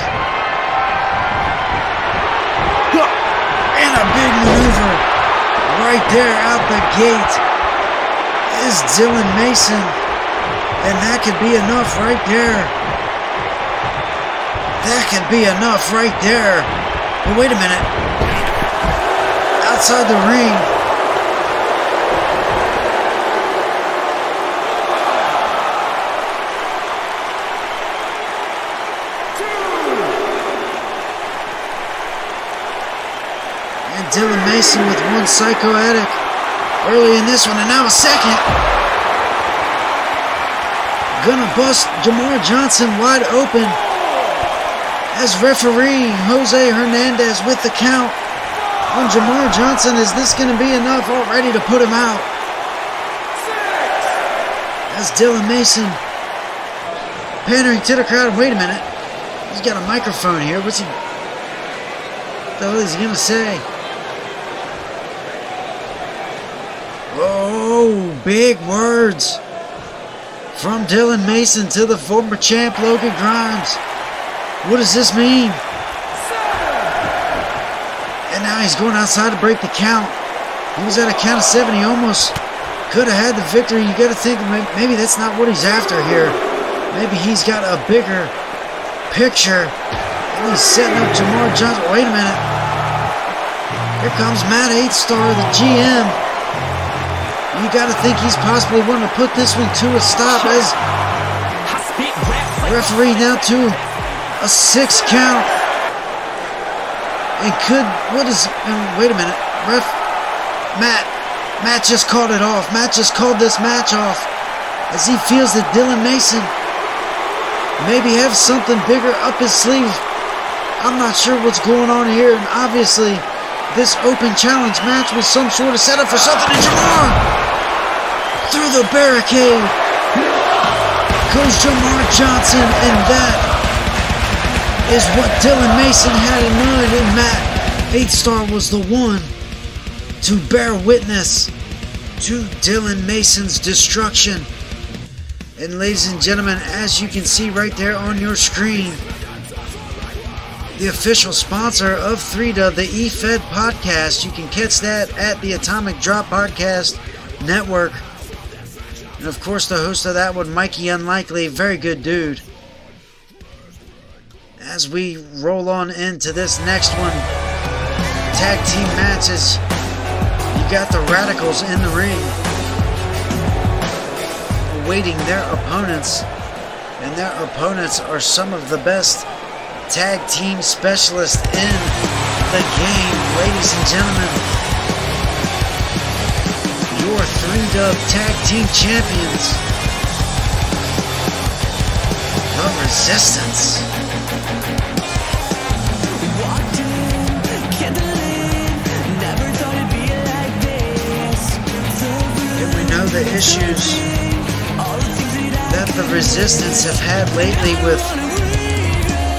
And a big maneuver right there out the gate is Dylan Mason. And that could be enough right there. That could be enough right there. But wait a minute. Outside the ring. And Dylan Mason with one Psycho Addict early in this one. And now a second. Gonna bust Jamar Johnson wide open. As referee Jose Hernandez with the count on Jamar Johnson. Is this going to be enough already to put him out? As Dylan Mason pandering to the crowd. Wait a minute. He's got a microphone here. What the hell is he going to say? Oh, big words from Dylan Mason to the former champ Logan Grimes. What does this mean? And now he's going outside to break the count. He was at a count of 7. He almost could have had the victory. You got to think maybe that's not what he's after here. Maybe he's got a bigger picture. And he's setting up Jamar Johnson. Wait a minute. Here comes Matt 8-Star, the GM. You got to think he's possibly wanting to put this one to a stop as referee now to a 6 count. And wait a minute. Matt just called it off. Matt just called this match off as he feels that Dylan Mason maybe has something bigger up his sleeve. I'm not sure what's going on here. And obviously, this open challenge match was some sort of setup for something. And Jamar through the barricade goes Jamar Johnson, and that is what Dylan Mason had in mind, and Matt 8-Star was the one to bear witness to Dylan Mason's destruction. And ladies and gentlemen, as you can see right there on your screen, the official sponsor of 3DA, the eFed podcast. You can catch that at the Atomic Drop Podcast Network. And of course the host of that one, Mikey Unlikely, very good dude. As we roll on into this next one, tag team matches, you got the Radicals in the ring, awaiting their opponents, and their opponents are some of the best tag team specialists in the game. Ladies and gentlemen, your 3-dub tag team champions, the Resistance. And we know the issues that the Resistance have had lately with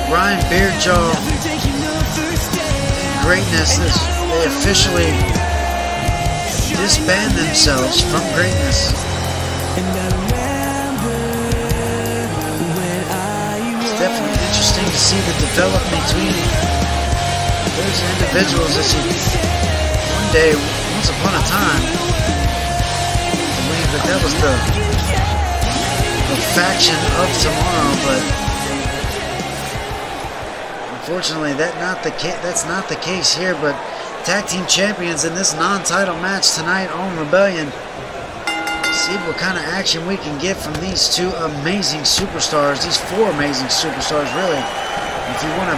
Ryan Beardjaw and Greatness. They officially disband themselves from Greatness. It's definitely interesting to see the development between those individuals as you one day, once upon a time, believe that was the faction of tomorrow, but unfortunately that's not the case here. But tag team champions in this non-title match tonight on Rebellion. See what kind of action we can get from these two amazing superstars, these four amazing superstars, really. If you want to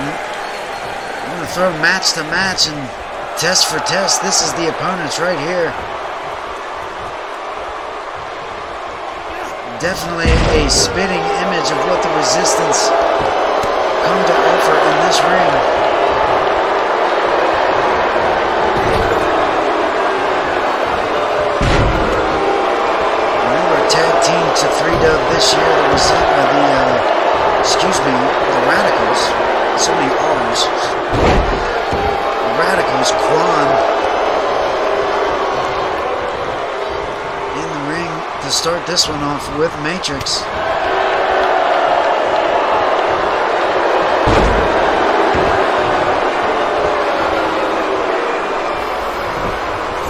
throw match to match and test for test, this is the opponents right here. Definitely a spitting image of what the Resistance come to offer in this ring. To 3-dub this year, the Radicals. So many R's. The Radicals, Quan, in the ring to start this one off with Matrix.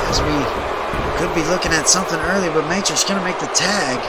As we could be looking at something early, but Matrix gonna make the tag.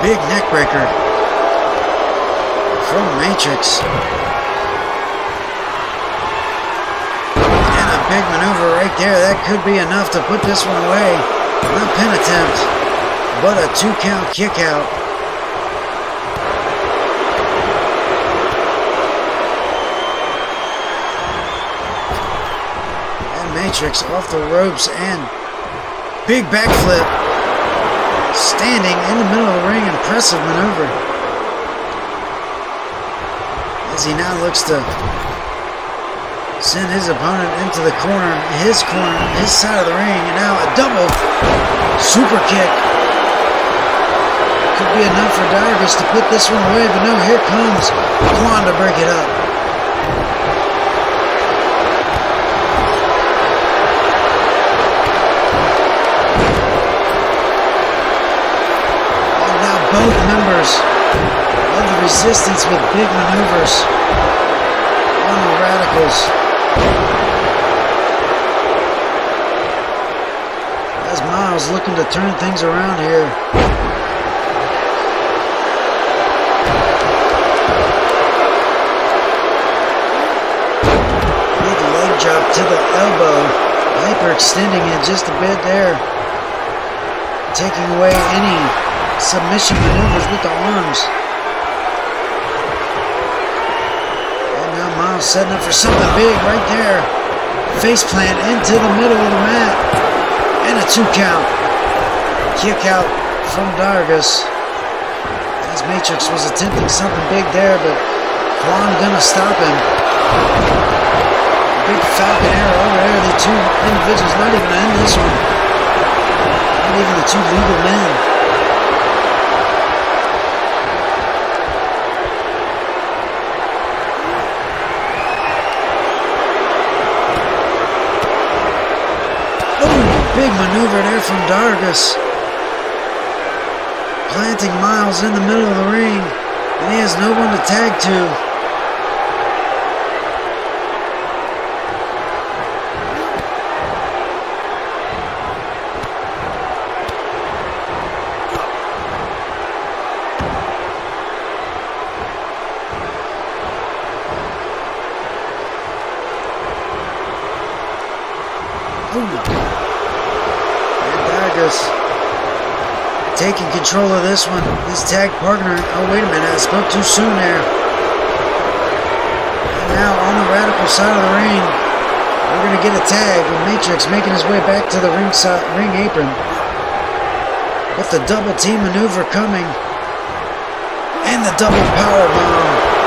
Big neck breaker from Matrix. And a big maneuver right there. That could be enough to put this one away. Not pin attempt, but a 2-count kick out. And Matrix off the ropes and big backflip. Standing in the middle of the ring, impressive maneuver. As he now looks to Send his opponent into the corner, his side of the ring, and now a double super kick. Could be enough for Darius to put this one away, but no, here comes Quan to break it up. And now both members of the Resistance with big maneuvers on the Radicals. As Miles looking to turn things around here. Drop to the elbow, hyperextending it just a bit there, taking away any submission maneuvers with the arms. And now Miles setting up for something big right there. Face plant into the middle of the mat, and a 2 count. Kick out from Darius. As Matrix was attempting something big there, but Quan gonna stop him. Big Falcon Arrow over there. The two individuals not even in this one. Not even the two legal men. Oh, big maneuver there from Darius. Planting Miles in the middle of the ring. And he has no one to tag to. Taking control of this one. His tag partner. Oh, wait a minute. I spoke too soon there. And now on the Radical side of the ring, we're going to get a tag with Matrix making his way back to the ring apron. With the double team maneuver coming. And the double power bomb.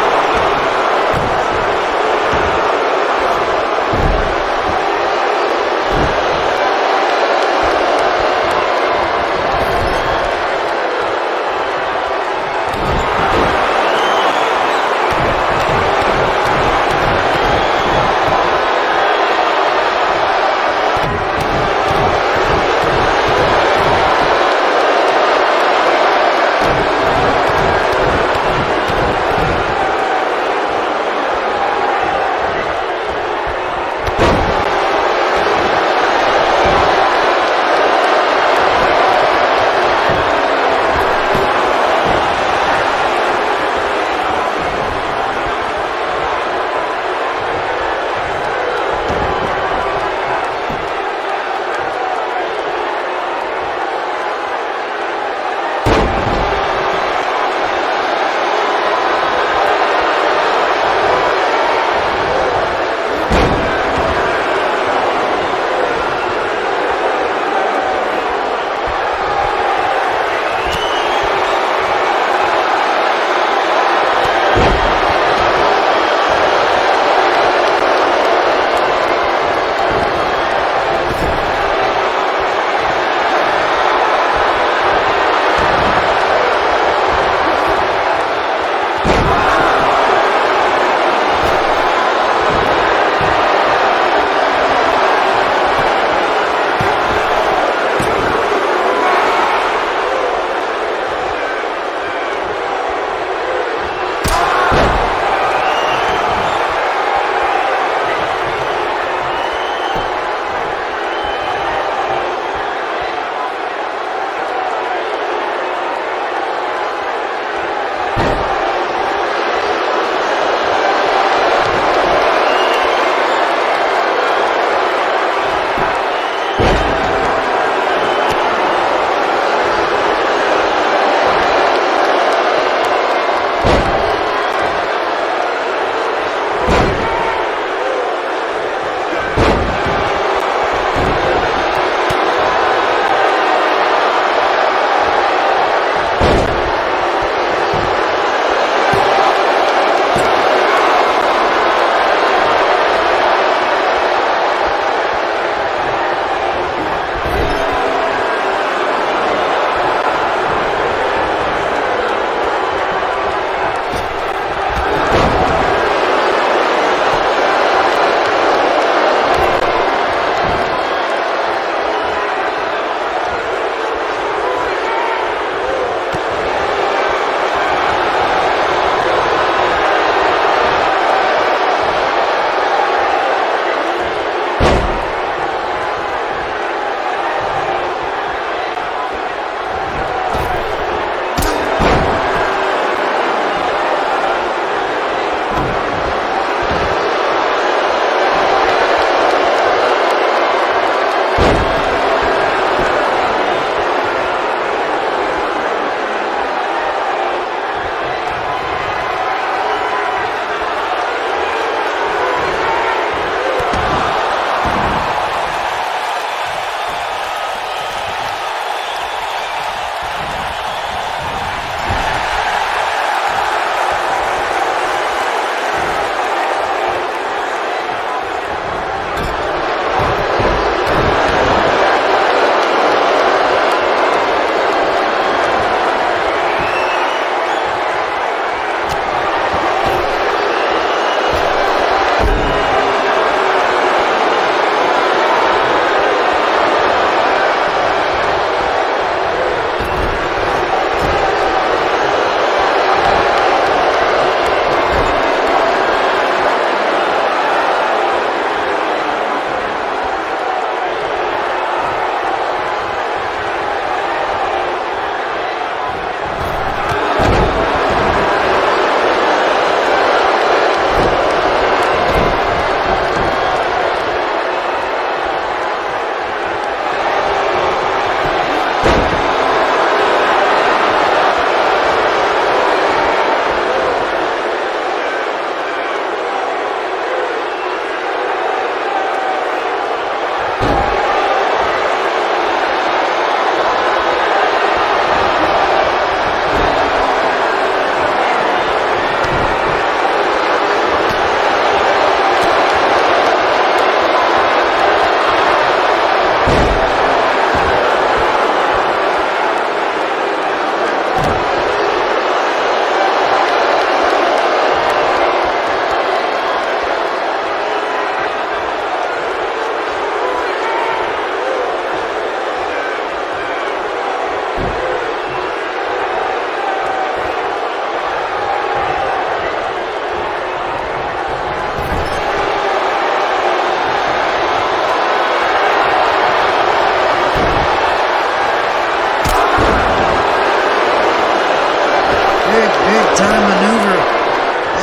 time maneuver.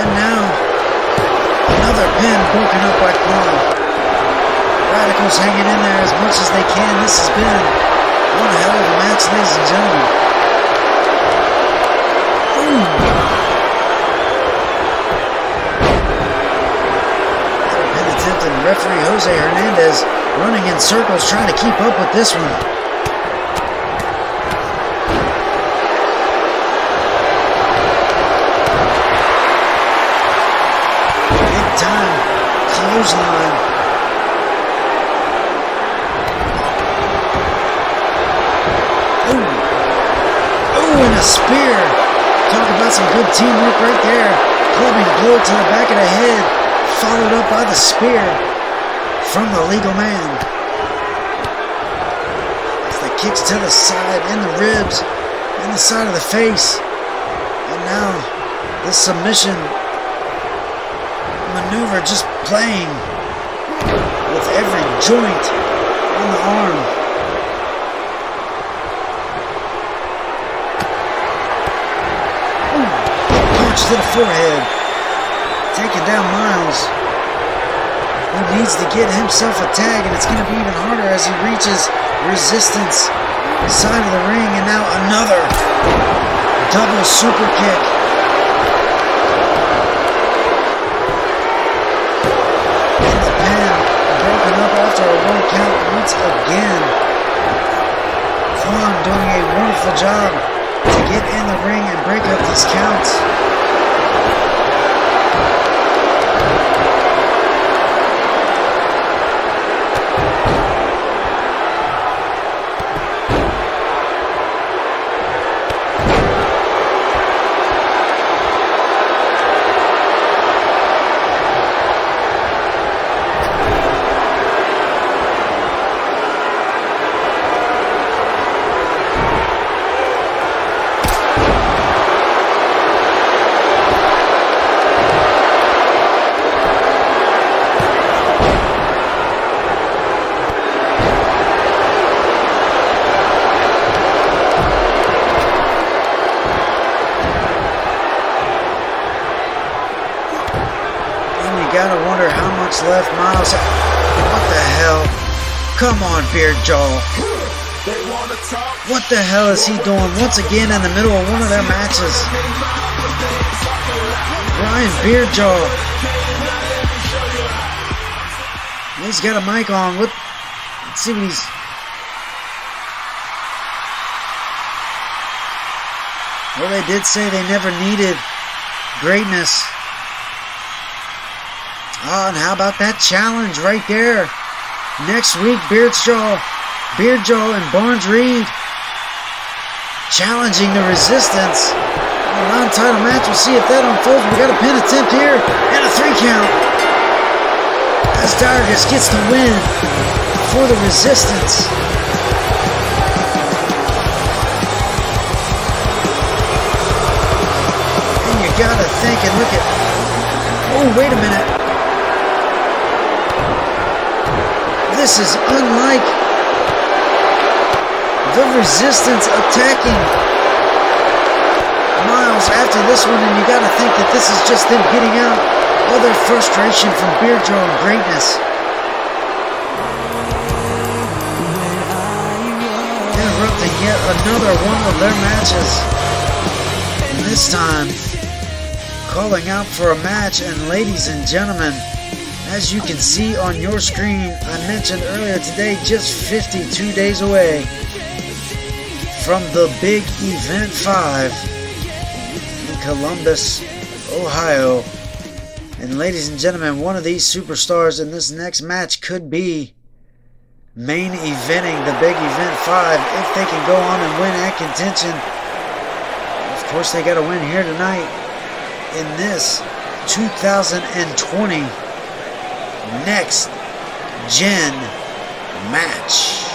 And now, another pin broken up by Quan. Radicals hanging in there as much as they can. This has been one hell of a match, ladies and gentlemen. Pin attempt, and referee Jose Hernandez running in circles trying to keep up with this one. Big time clothesline. And a spear. Talk about some good teamwork right there. Clubbing blow to the back of the head, followed up by the spear from the legal man. As the kicks to the side, in the ribs, in the side of the face. And now the submission maneuver just playing with every joint on the arm. To the forehead, taking down Miles, who needs to get himself a tag, and it's going to be even harder as he reaches resistance side of the ring. And now another double super kick. And the pin broken up after a 1 count once again. Quan doing a wonderful job to get in the ring and break up these counts. Left Miles. What the hell? Come on, Beard Jaw. What the hell is he doing once again in the middle of one of their matches? Brian Beardjaw. He's got a mic on. Let's see what he's... Well, they did say they never needed greatness. Oh, and how about that challenge right there? Next week, Beardjaw and Barnes Reed challenging the Resistance. A non-title match. We'll see if that unfolds. We got a pin attempt here and a 3 count. As Darius gets the win for the Resistance. And you gotta think and look at... Oh, wait a minute. This is unlike the Resistance attacking Miles after this one, and you got to think that this is just them getting out all their frustration from Beardjaw and greatness. Interrupting yet another one of their matches, and this time calling out for a match. And ladies and gentlemen, as you can see on your screen, I mentioned earlier today, just 52 days away from the big Event 5 in Columbus, Ohio. And ladies and gentlemen, one of these superstars in this next match could be main eventing the big Event 5 if they can go on and win at contention. Of course, they got to win here tonight in this 2020 Next Gen match.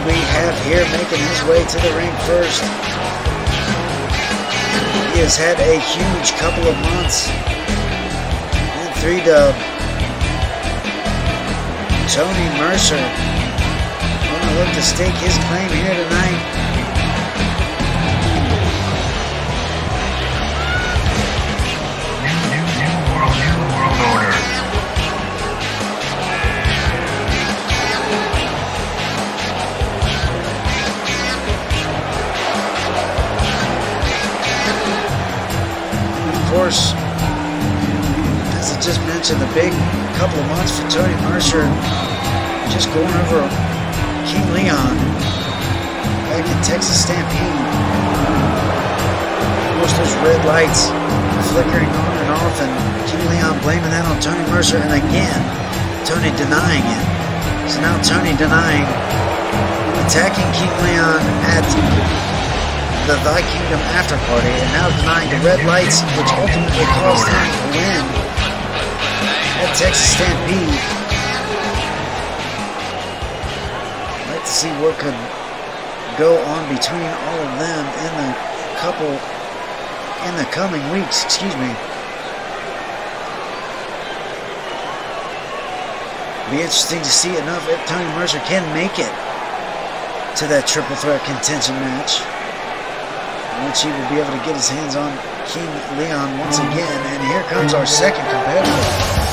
we have here making his way to the ring first? He has had a huge couple of months in 3-dub. Tony Mercer going to look to stake his claim here tonight. Of course, as I just mentioned, the big couple of months for Tony Mercer, just going over King Leon back in Texas Stampede. Of course, those red lights flickering on and off, and King Leon blaming that on Tony Mercer, and again, Tony denying it. So now Tony denying, attacking King Leon at the Thy Kingdom after party, and now denying the red lights, which ultimately caused him to win at Texas Stampede. I'd like to see what could go on between all of them in the coming weeks, excuse me. Be interesting to see enough if Tony Mercer can make it to that triple threat contention match, in which he will be able to get his hands on King Leon once again. And here comes our second competitor.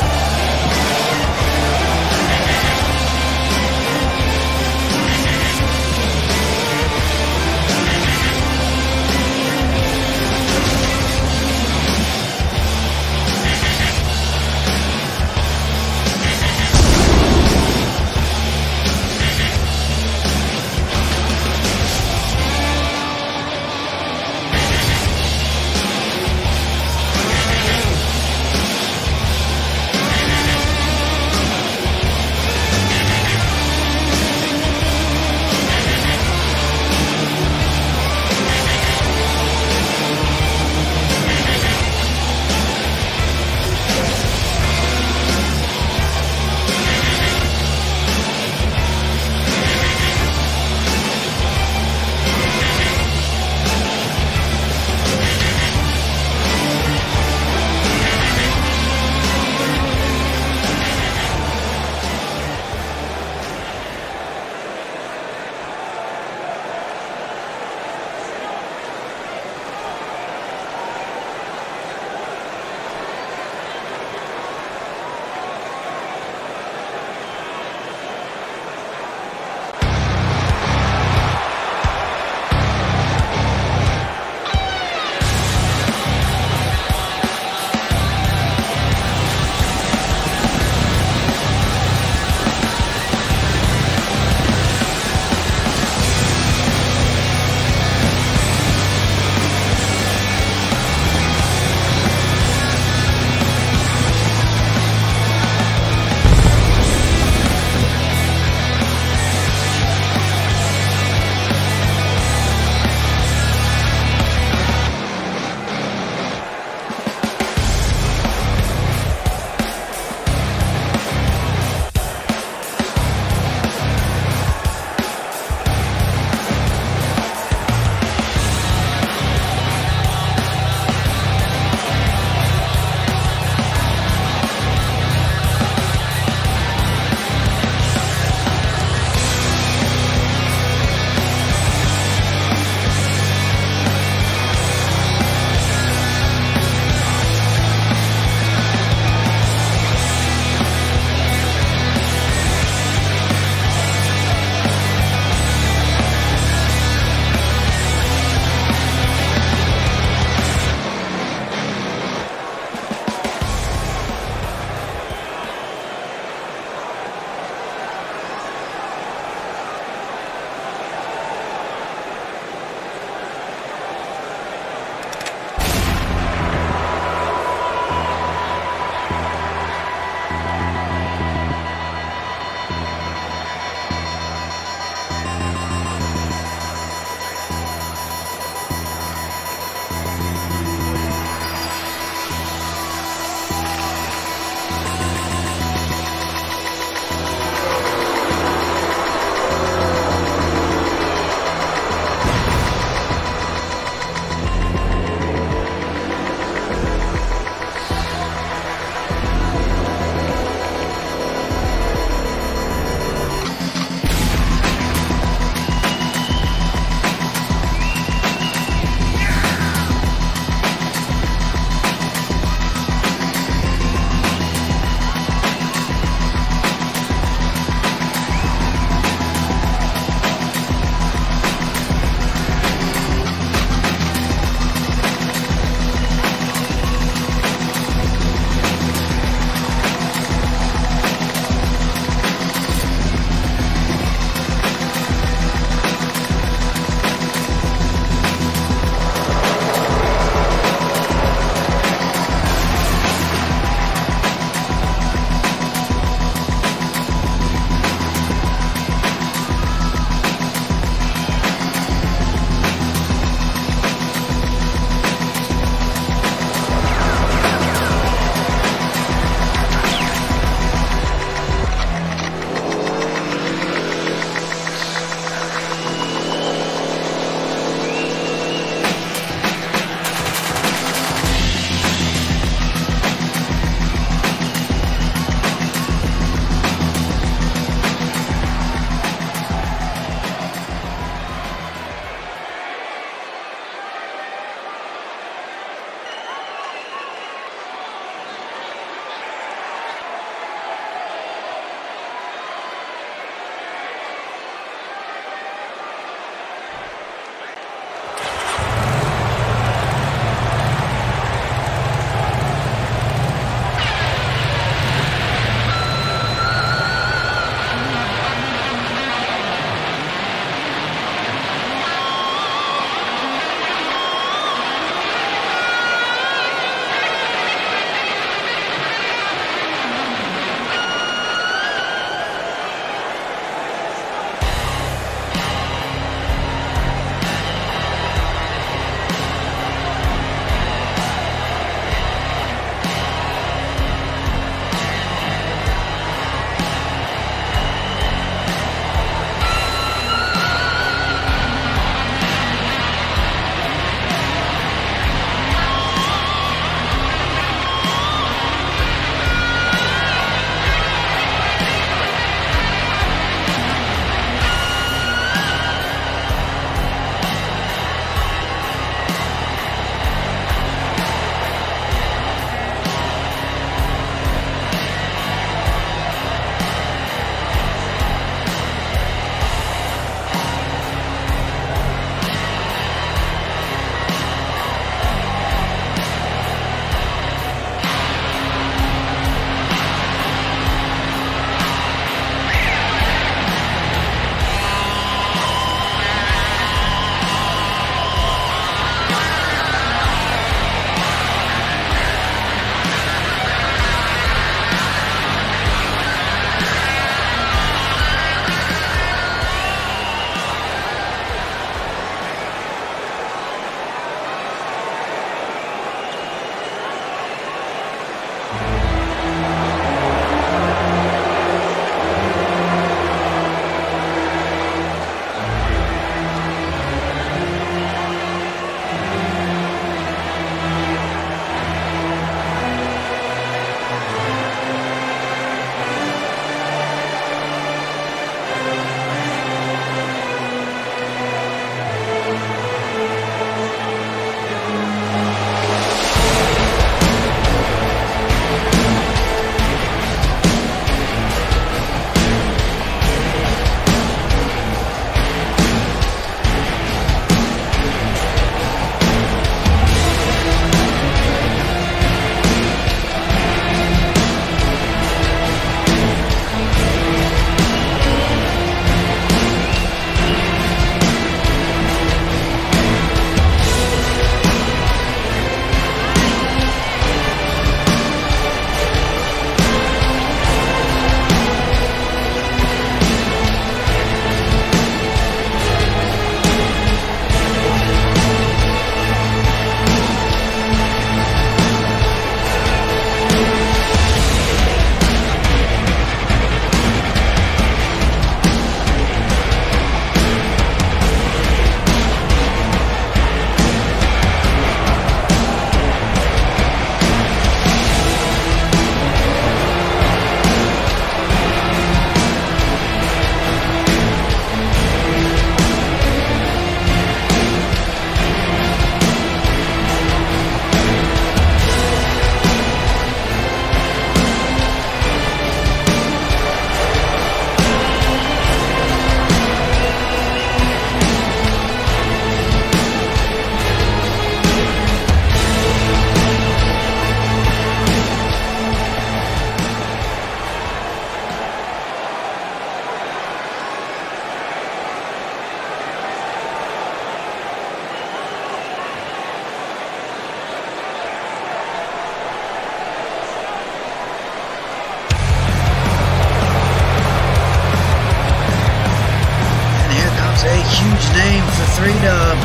huge name for 3-Dub.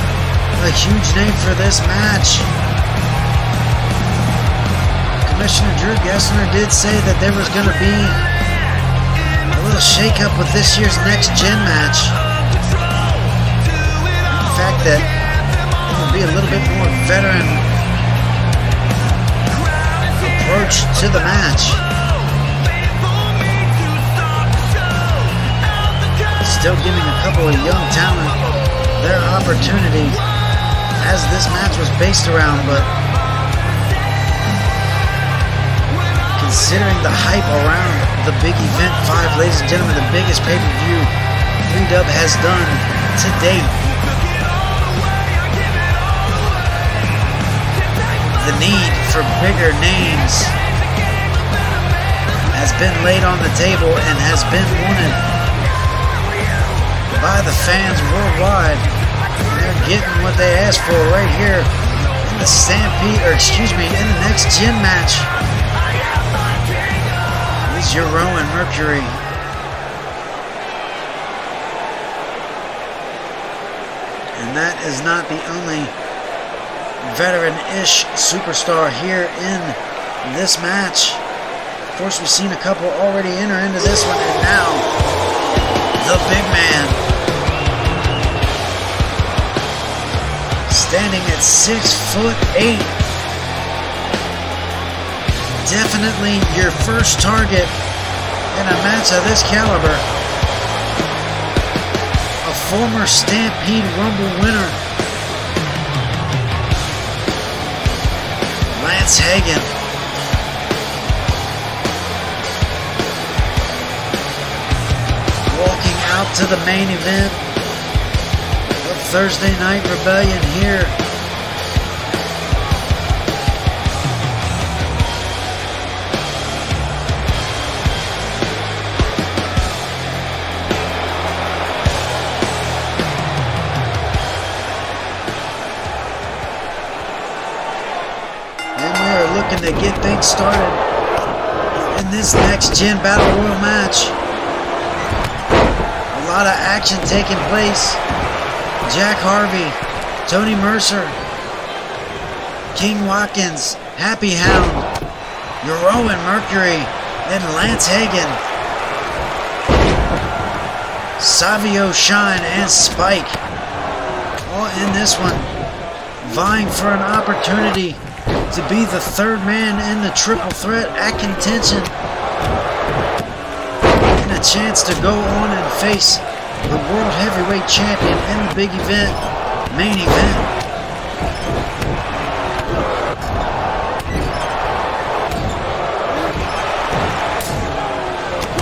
A huge name for this match. Commissioner Drew Gessner did say that there was going to be a little shake-up with this year's Next Gen match. The fact that it will be a little bit more veteran approach to the match. Still giving a couple of young talent their opportunity, as this match was based around, but considering the hype around the big event 5, ladies and gentlemen, the biggest pay-per-view 3-Dub has done to date, the need for bigger names has been laid on the table and has been wanted by the fans worldwide. They're getting what they asked for right here in the Stampede, or excuse me, in the Next Gen match. Is Jeroen Mercury. And that is not the only veteran-ish superstar here in this match. Of course, we've seen a couple already enter into this one, and now the big man, standing at 6'8". Definitely your first target in a match of this caliber. A former Stampede Rumble winner, Lance Hagan. Walking out to the main event of Thursday Night Rebellion here. And we are looking to get things started in this Next Gen Battle Royal match. A lot of action taking place. Jack Harvey, Tony Mercer, King Watkins, Happy Hound, Jeroen Mercury, and Lance Hagan. Savio, Shine, and Spike all in this one, vying for an opportunity to be the third man in the triple threat at contention, and a chance to go on and face the World Heavyweight Champion in the big event, main event.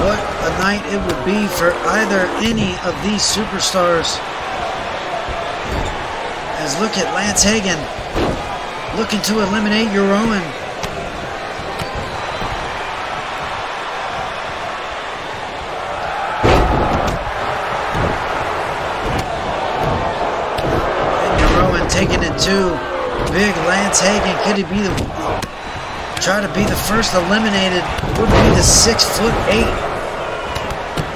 What a night it would be for either any of these superstars. As look at Lance Hagan looking to eliminate Jeroen. Taking it to big Lance Hagan. Could he be try to be the first eliminated? Would be the 6'8"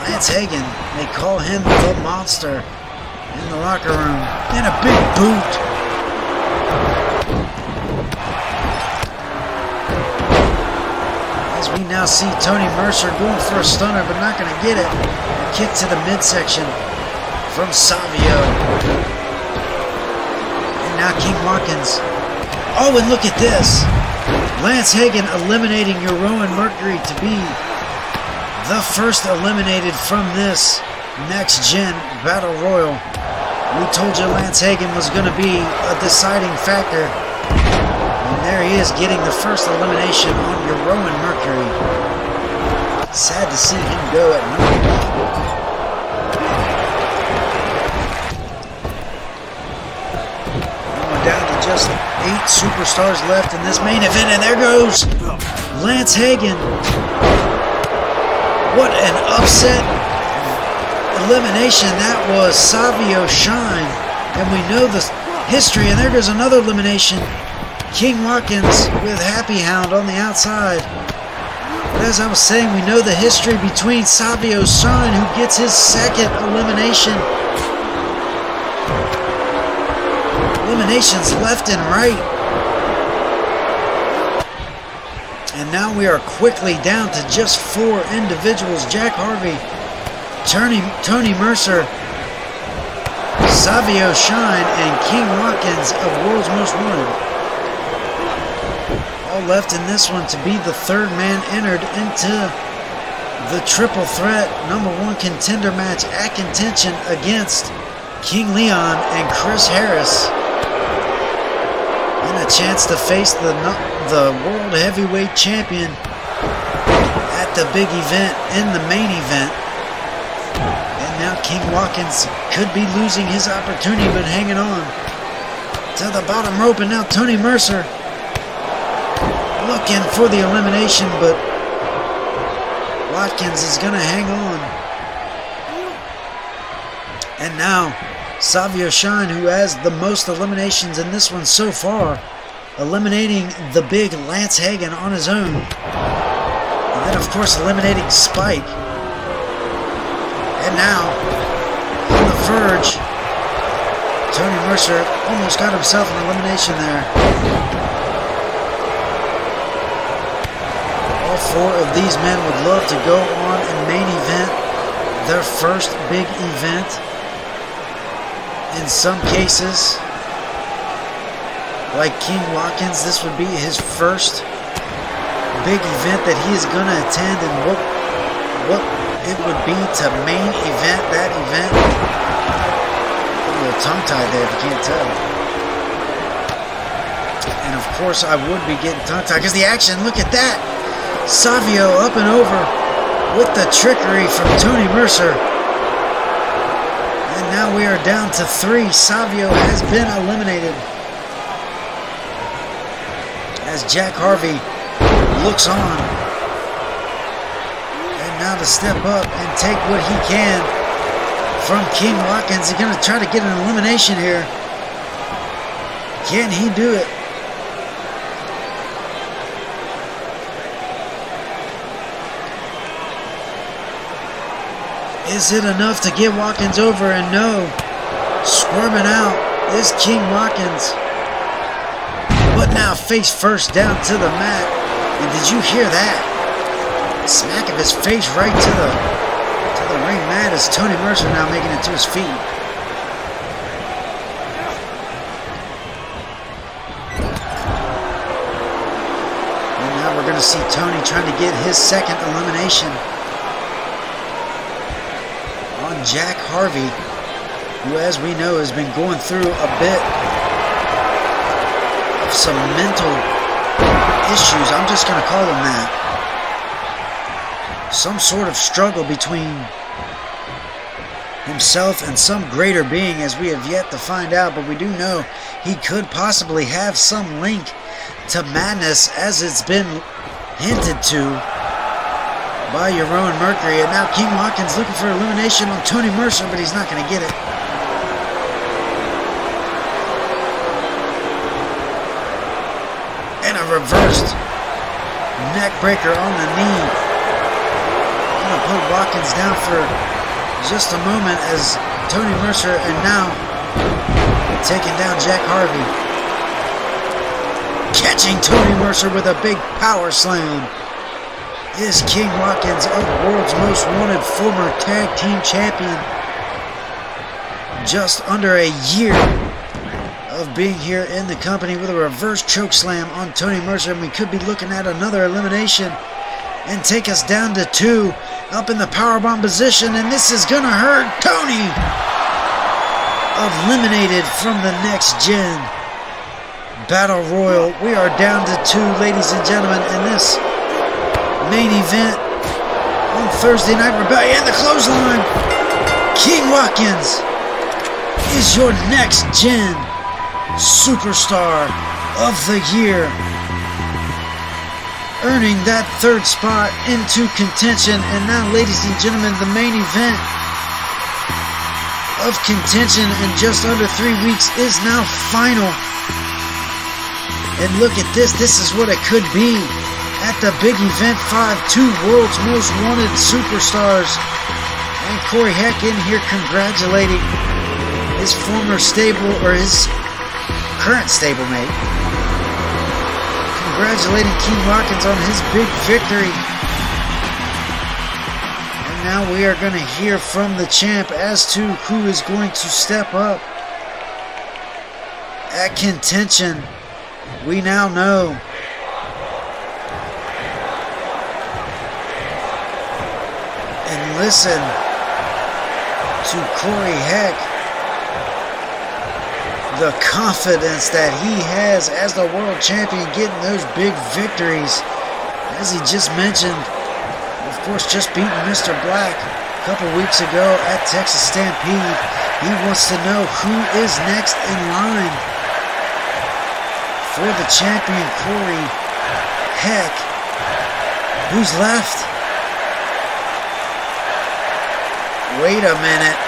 Lance Hagan. They call him the Monster in the locker room. And a big boot. As we now see Tony Mercer going for a stunner, but not going to get it. A kick to the midsection from Savio. Now King Watkins. Oh, and look at this. Lance Hagan eliminating Jeroen Mercury to be the first eliminated from this Next Gen Battle Royal. We told you Lance Hagan was going to be a deciding factor. And there he is, getting the first elimination on Jeroen Mercury. Sad to see him go at number 1. Just 8 superstars left in this main event, and there goes Lance Hagan. What an upset elimination that was. Savio Shine, and we know the history, and there goes another elimination. King Watkins with Happy Hound on the outside. But as I was saying, we know the history between Savio Shine, who gets his second elimination Eliminations left and right. And now we are quickly down to just 4 individuals. Jack Harvey, Tony Mercer, Savio Shine, and King Watkins of World's Most Wanted. All left in this one to be the 3rd man entered into the triple threat #1 contender match at contention against King Leon and Chris Harris. And a chance to face the World Heavyweight Champion at the big event, in the main event. And now King Watkins could be losing his opportunity, but hanging on to the bottom rope. And now Tony Mercer looking for the elimination, but Watkins is going to hang on. And now Savio Shine, who has the most eliminations in this one so far, eliminating the big Lance Hagan on his own. And then, of course, eliminating Spike. And now, on the verge, Tony Mercer almost got himself an elimination there. All 4 of these men would love to go on and main event their first big event. In some cases, like King Watkins, this would be his first big event that he is going to attend, and what it would be to main event that event. A little tongue-tied there if you can't tell. And of course I would be getting tongue-tied because the action, look at that! Savio up and over with the trickery from Tony Mercer. And now we are down to 3. Savio has been eliminated as Jack Harvey looks on. And now to step up and take what he can from King Watkins. He's going to try to get an elimination here. Can he do it? Is it enough to get Watkins over? And no. Squirming out is King Watkins. But now face first down to the mat. And did you hear that? Smack of his face right to the ring mat as Tony Mercer now making it to his feet. And now we're going to see Tony trying to get his 2nd elimination on Jack Harvey, who, as we know, has been going through a bit of some mental issues. I'm just going to call them that. Some sort of struggle between himself and some greater being, as we have yet to find out, but we do know he could possibly have some link to madness, as it's been hinted to by Jeroen Mercury. And now King Watkins looking for elimination on Tony Mercer, but he's not going to get it. And a reversed neck breaker on the knee. Going to put Watkins down for just a moment as Tony Mercer, and now taking down Jack Harvey. Catching Tony Mercer with a big power slam is King Watkins of World's Most Wanted, former tag team champion. Just under a year of being here in the company with a reverse choke slam on Tony Mercer, and we could be looking at another elimination and take us down to 2 up in the powerbomb position, and this is gonna hurt. Tony eliminated from the Next Gen Battle Royal. We are down to 2, ladies and gentlemen, in this main event on Thursday Night Rebellion. And the clothesline. King Watkins is your Next Gen Superstar of the Year, earning that 3rd spot into contention. And now, ladies and gentlemen, the main event of contention in just under 3 weeks is now final. And look at this. This is what it could be at the big event 5. 2 World's Most Wanted Superstars. And Corey Heck in here congratulating his former stable, or his current stablemate, congratulating King Watkins on his big victory. And now we are going to hear from the champ as to who is going to step up at contention. We now know and listen to Corey Heck, the confidence that he has as the world champion, getting those big victories. As he just mentioned, of course, just beating Mr. Black a couple weeks ago at Texas Stampede. He wants to know who is next in line for the champion, Corey Heck. Who's left? Wait a minute.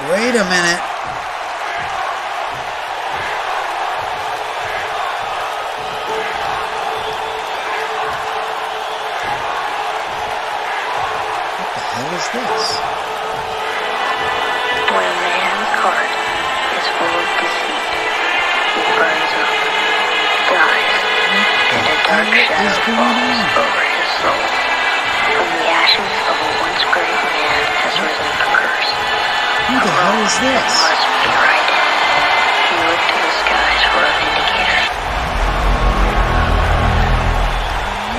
Wait a minute. What the hell is this? When a man's heart is full of deceit, he burns up, dies, and a dark shadow falls over his soul. From the ashes of a once great man has risen a curse. Who the hell is this? Must be right. He looked to the skies for a vindicator.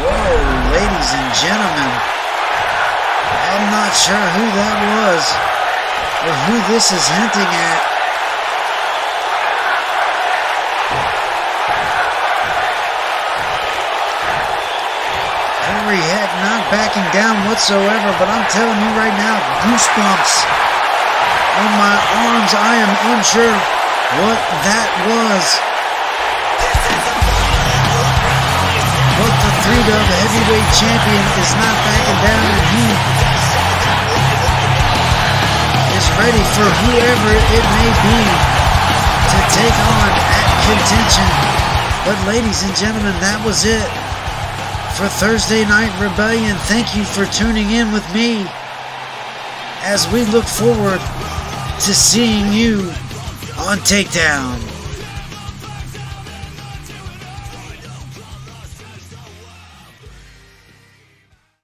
Whoa, ladies and gentlemen. I'm not sure who that was, or who this is hinting at. Corey Heck not backing down whatsoever, but I'm telling you right now, goosebumps on my arms. I am unsure what that was. But the 3-dub heavyweight champion is not backing down, and he is ready for whoever it may be to take on at contention. But ladies and gentlemen, that was it for Thursday Night Rebellion. Thank you for tuning in with me as we look forward to seeing you on Takedown.